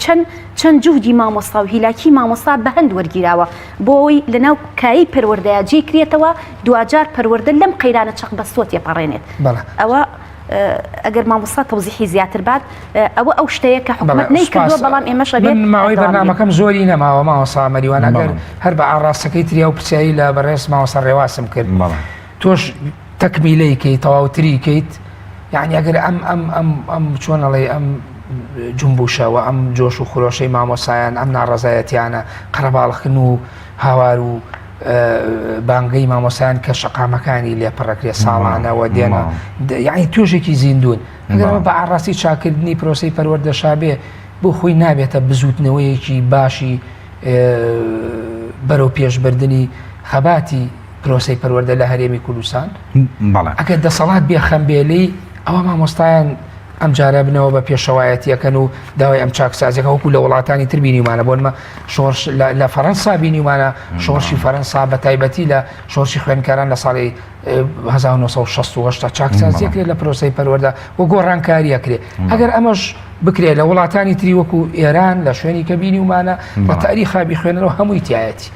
چەند جوهدی مامۆستا و هیلاکی مامۆستا بە هەند وەرگیراوە بۆەوەی لەناو کایی پەروەردەیە جێ کرێتەوە دوجار پەروەردە لەم قەیرانە چەق بەستۆ تێپەڕێنێت ئەوە ئەگەر مامۆستا تەوزیحی زیاتر بات ئەوە ئەو شتەیە کە حکومەت نەیکردووە بەڵام ئێمەش من ماوەی بەرنامەکەم زۆری نەماوە مامۆستا مەریوان ئەگەر هەر بە ئاڕاستەکەی تریا و پرسیایی لە بەڕێز مامۆستا ڕێواسم کرد تۆش تەکمیلەیکەیت تەواوتریکەیت یعنی ئەگەر ئەم چۆنەڵێ ئەم جنبوشەوە ئەم جۆش و خۆشەی مامۆسایان ئەم ناڕەزایەتیانە قەرەباڵخن و هاوار و بانگەی مامۆسایان کە شەقامەکانی لێپەڕەکرێ ساڵانەوە دێنە یعنی توێژێکی زیندون ئەگەرمە بە ئاڕاستی چاکردنی پرۆسی پەروەردەشا بێ بۆ خۆی نابێتە بزوتنەوەیەکی باشی بەرەو پێشبردننی خەباتی پرۆسی پەروەردە لە هەرێمی کوردستان ئەگەر دەسەڵات بێ خەمبێلەی ئەوە مامۆستایان ئەم جارە بنەوە بە پێشەوایەتیەکەن و داوای ئەم چاکسازیەکە وەکو لە وڵاتانی تر بینیمانە بۆنمە شۆڕش لە فەرەنسا بینیمانە شۆڕشی فەرەنسا بە تایبەتی لە شۆڕشی خوێندکاران لە ساڵی 1960 چاکسازیەکرێت لە پرۆسی پەروەردە و گۆڕانکاریەکرێت ئەگەر ئەمەش بکرێت لە وڵاتانی تری وەکو ئێران لە شوێنی کە بینیمانە بە تاریخا بیخوێنەوە هەمووی تایەتی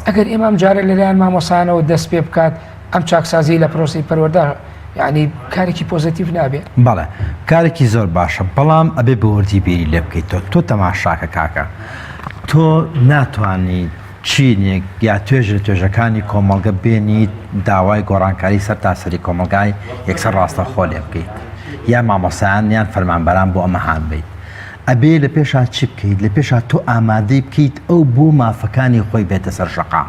ئەگەر ئێمام جارە لەلایەن مامۆسانەوە دەست پێ بکات ئەم چاکسازی لە پرۆسی پەروەردە یعنی کارێکی پۆزیتیڤ نابێت بەڵێ کارێکی زۆر باشە بەڵام ئەبێ بەوردی بیری لێ بکەیتەوە تۆ تەماشاکە کاکە تۆ ناتوانانی چینێک یا توێژەکانی کۆمەڵگە بێنی داوای گۆڕانکاری سەر تاسەری کۆمەلگای یەکسەر ڕاستەخۆ لێ بکەیت یا مامۆسایان یان فەرمانبەران بۆ ئەمە هاان بیت ئەبێ لە پێشان چی بکەیت لە پێشان تۆ ئامادەی بکەیت ئەو بۆ مافەکانی خۆی بێتە سەر شەقام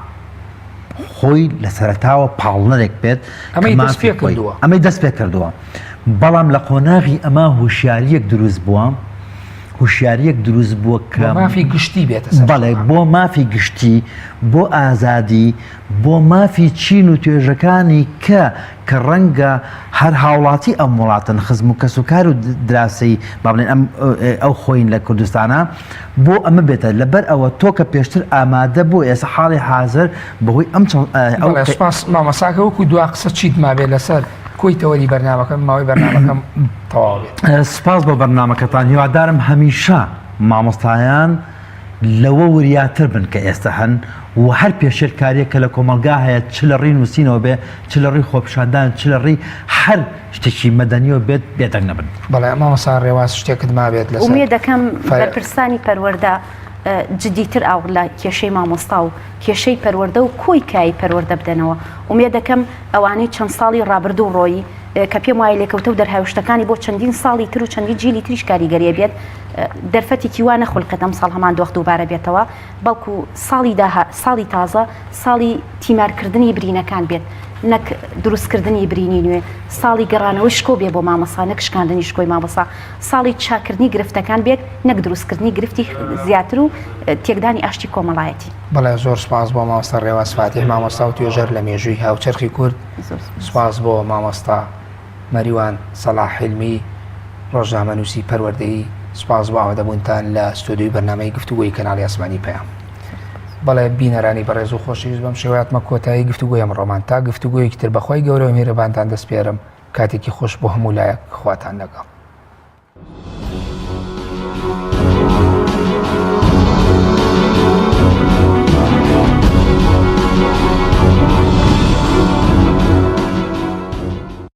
خۆی لە سەرتاوە پاڵنەرێک بێت ئەمەی دەست پێ کردووە بەڵام لە قۆناغی ئەمە هوشیاریەک دروست بووە هوشیاریەک دروست بووە کە مافی گشتی بێتە بەڵێ بۆ مافی گشتی بۆ ئازادی بۆ مافی چین و توێژەکانی کە ڕەنگە هەر هاوڵاتی ئەم وڵاتن خزم و کەسوکار و دراسی با بڵێن ئەو خۆین لە کوردستانە بۆ ئەمە بێتە لەبەر ئەوە تۆ کە پێشتر ئامادە بوو ئێستا حاڵی حاضر بەهۆی ئەم سپاس مامەساکە وەکو دوا قسە چیت ما بێت لەسەر کۆی تەوەری بەرنامەکەم ماوەی بەرنامەکەم تەواو سپاس بۆ بەرنامەکەتان هیوادارم هەمیشە مامۆستایان لەوە وریاتر بن کە ئێستا هەن و هەر پێشێر کارێکە لە کۆمەلگا هەیە چ لە ڕێی نووسینەوە بێ چ لە ڕێی خۆپشاندان چ لە ڕێی هەر شتێکی مەدەنیەوە بێت بێتەک نەبن بەڵێ مامۆستا ڕێواز شتێکت ما بێت لەسەر ئومێ دەکەم بەرپرسانی پەروەردە جدیتر ئاو لە کێشەی مامۆستا و کێشەی پەروەردە و کۆی کای پەروەردە بدەنەوە ئومێ دەکەم ئەوانەی چەند ساڵی ڕابردوو ڕۆیی کە پێم وایە لێکەوتە و دەرهاوشتەکانی بۆ چەندین ساڵی تر و چەندی جیلی تریش کاریگەریە بێت دەرفەتێکی وا نەخولقێت ئەم ساڵ هەمان دۆخت دووبارە بێتەوە بەڵکو ساڵی تازە ساڵی تیمارکردنی برینەکان بێت نەک دروستکردنی برینی نوێ ساڵی گەڕانەوەی شکۆ بێ بۆ مامۆسا نەک شکاندنی شکۆی مامۆسا ساڵی چاکردنی گرفتەکان بێت نەک دروستکردنی گرفتی زیاتر و تێکدانی ئاشتی کۆمەڵایەتی بەڵێ زۆر سپاس بۆ مامۆستا ڕێواز فاتح مامۆستا و توێژەر لە مێژووی هاوچەرخی کورد سپاس بۆ مامۆستا مەریوان سەلاح حیلمی ڕۆژنامەنووسی پەروەردەیی سپاس بۆ ئاوادەبوونتان لە ستۆدیۆی بەرنامەی گفتوگۆی کەناڵی ئاسمانی پەیام بەڵێ بینەرانی بەڕێز و خۆشەویست بەم شێوەیەتمە کۆتایی گفتوگۆی ئەمڕۆمان تا گفتوگۆیەکی تر بەخوای گەورە و میهرەبانتان دەسپێرم کاتێکی خۆش بۆ هەموو لایەک خواتان لەگەڵ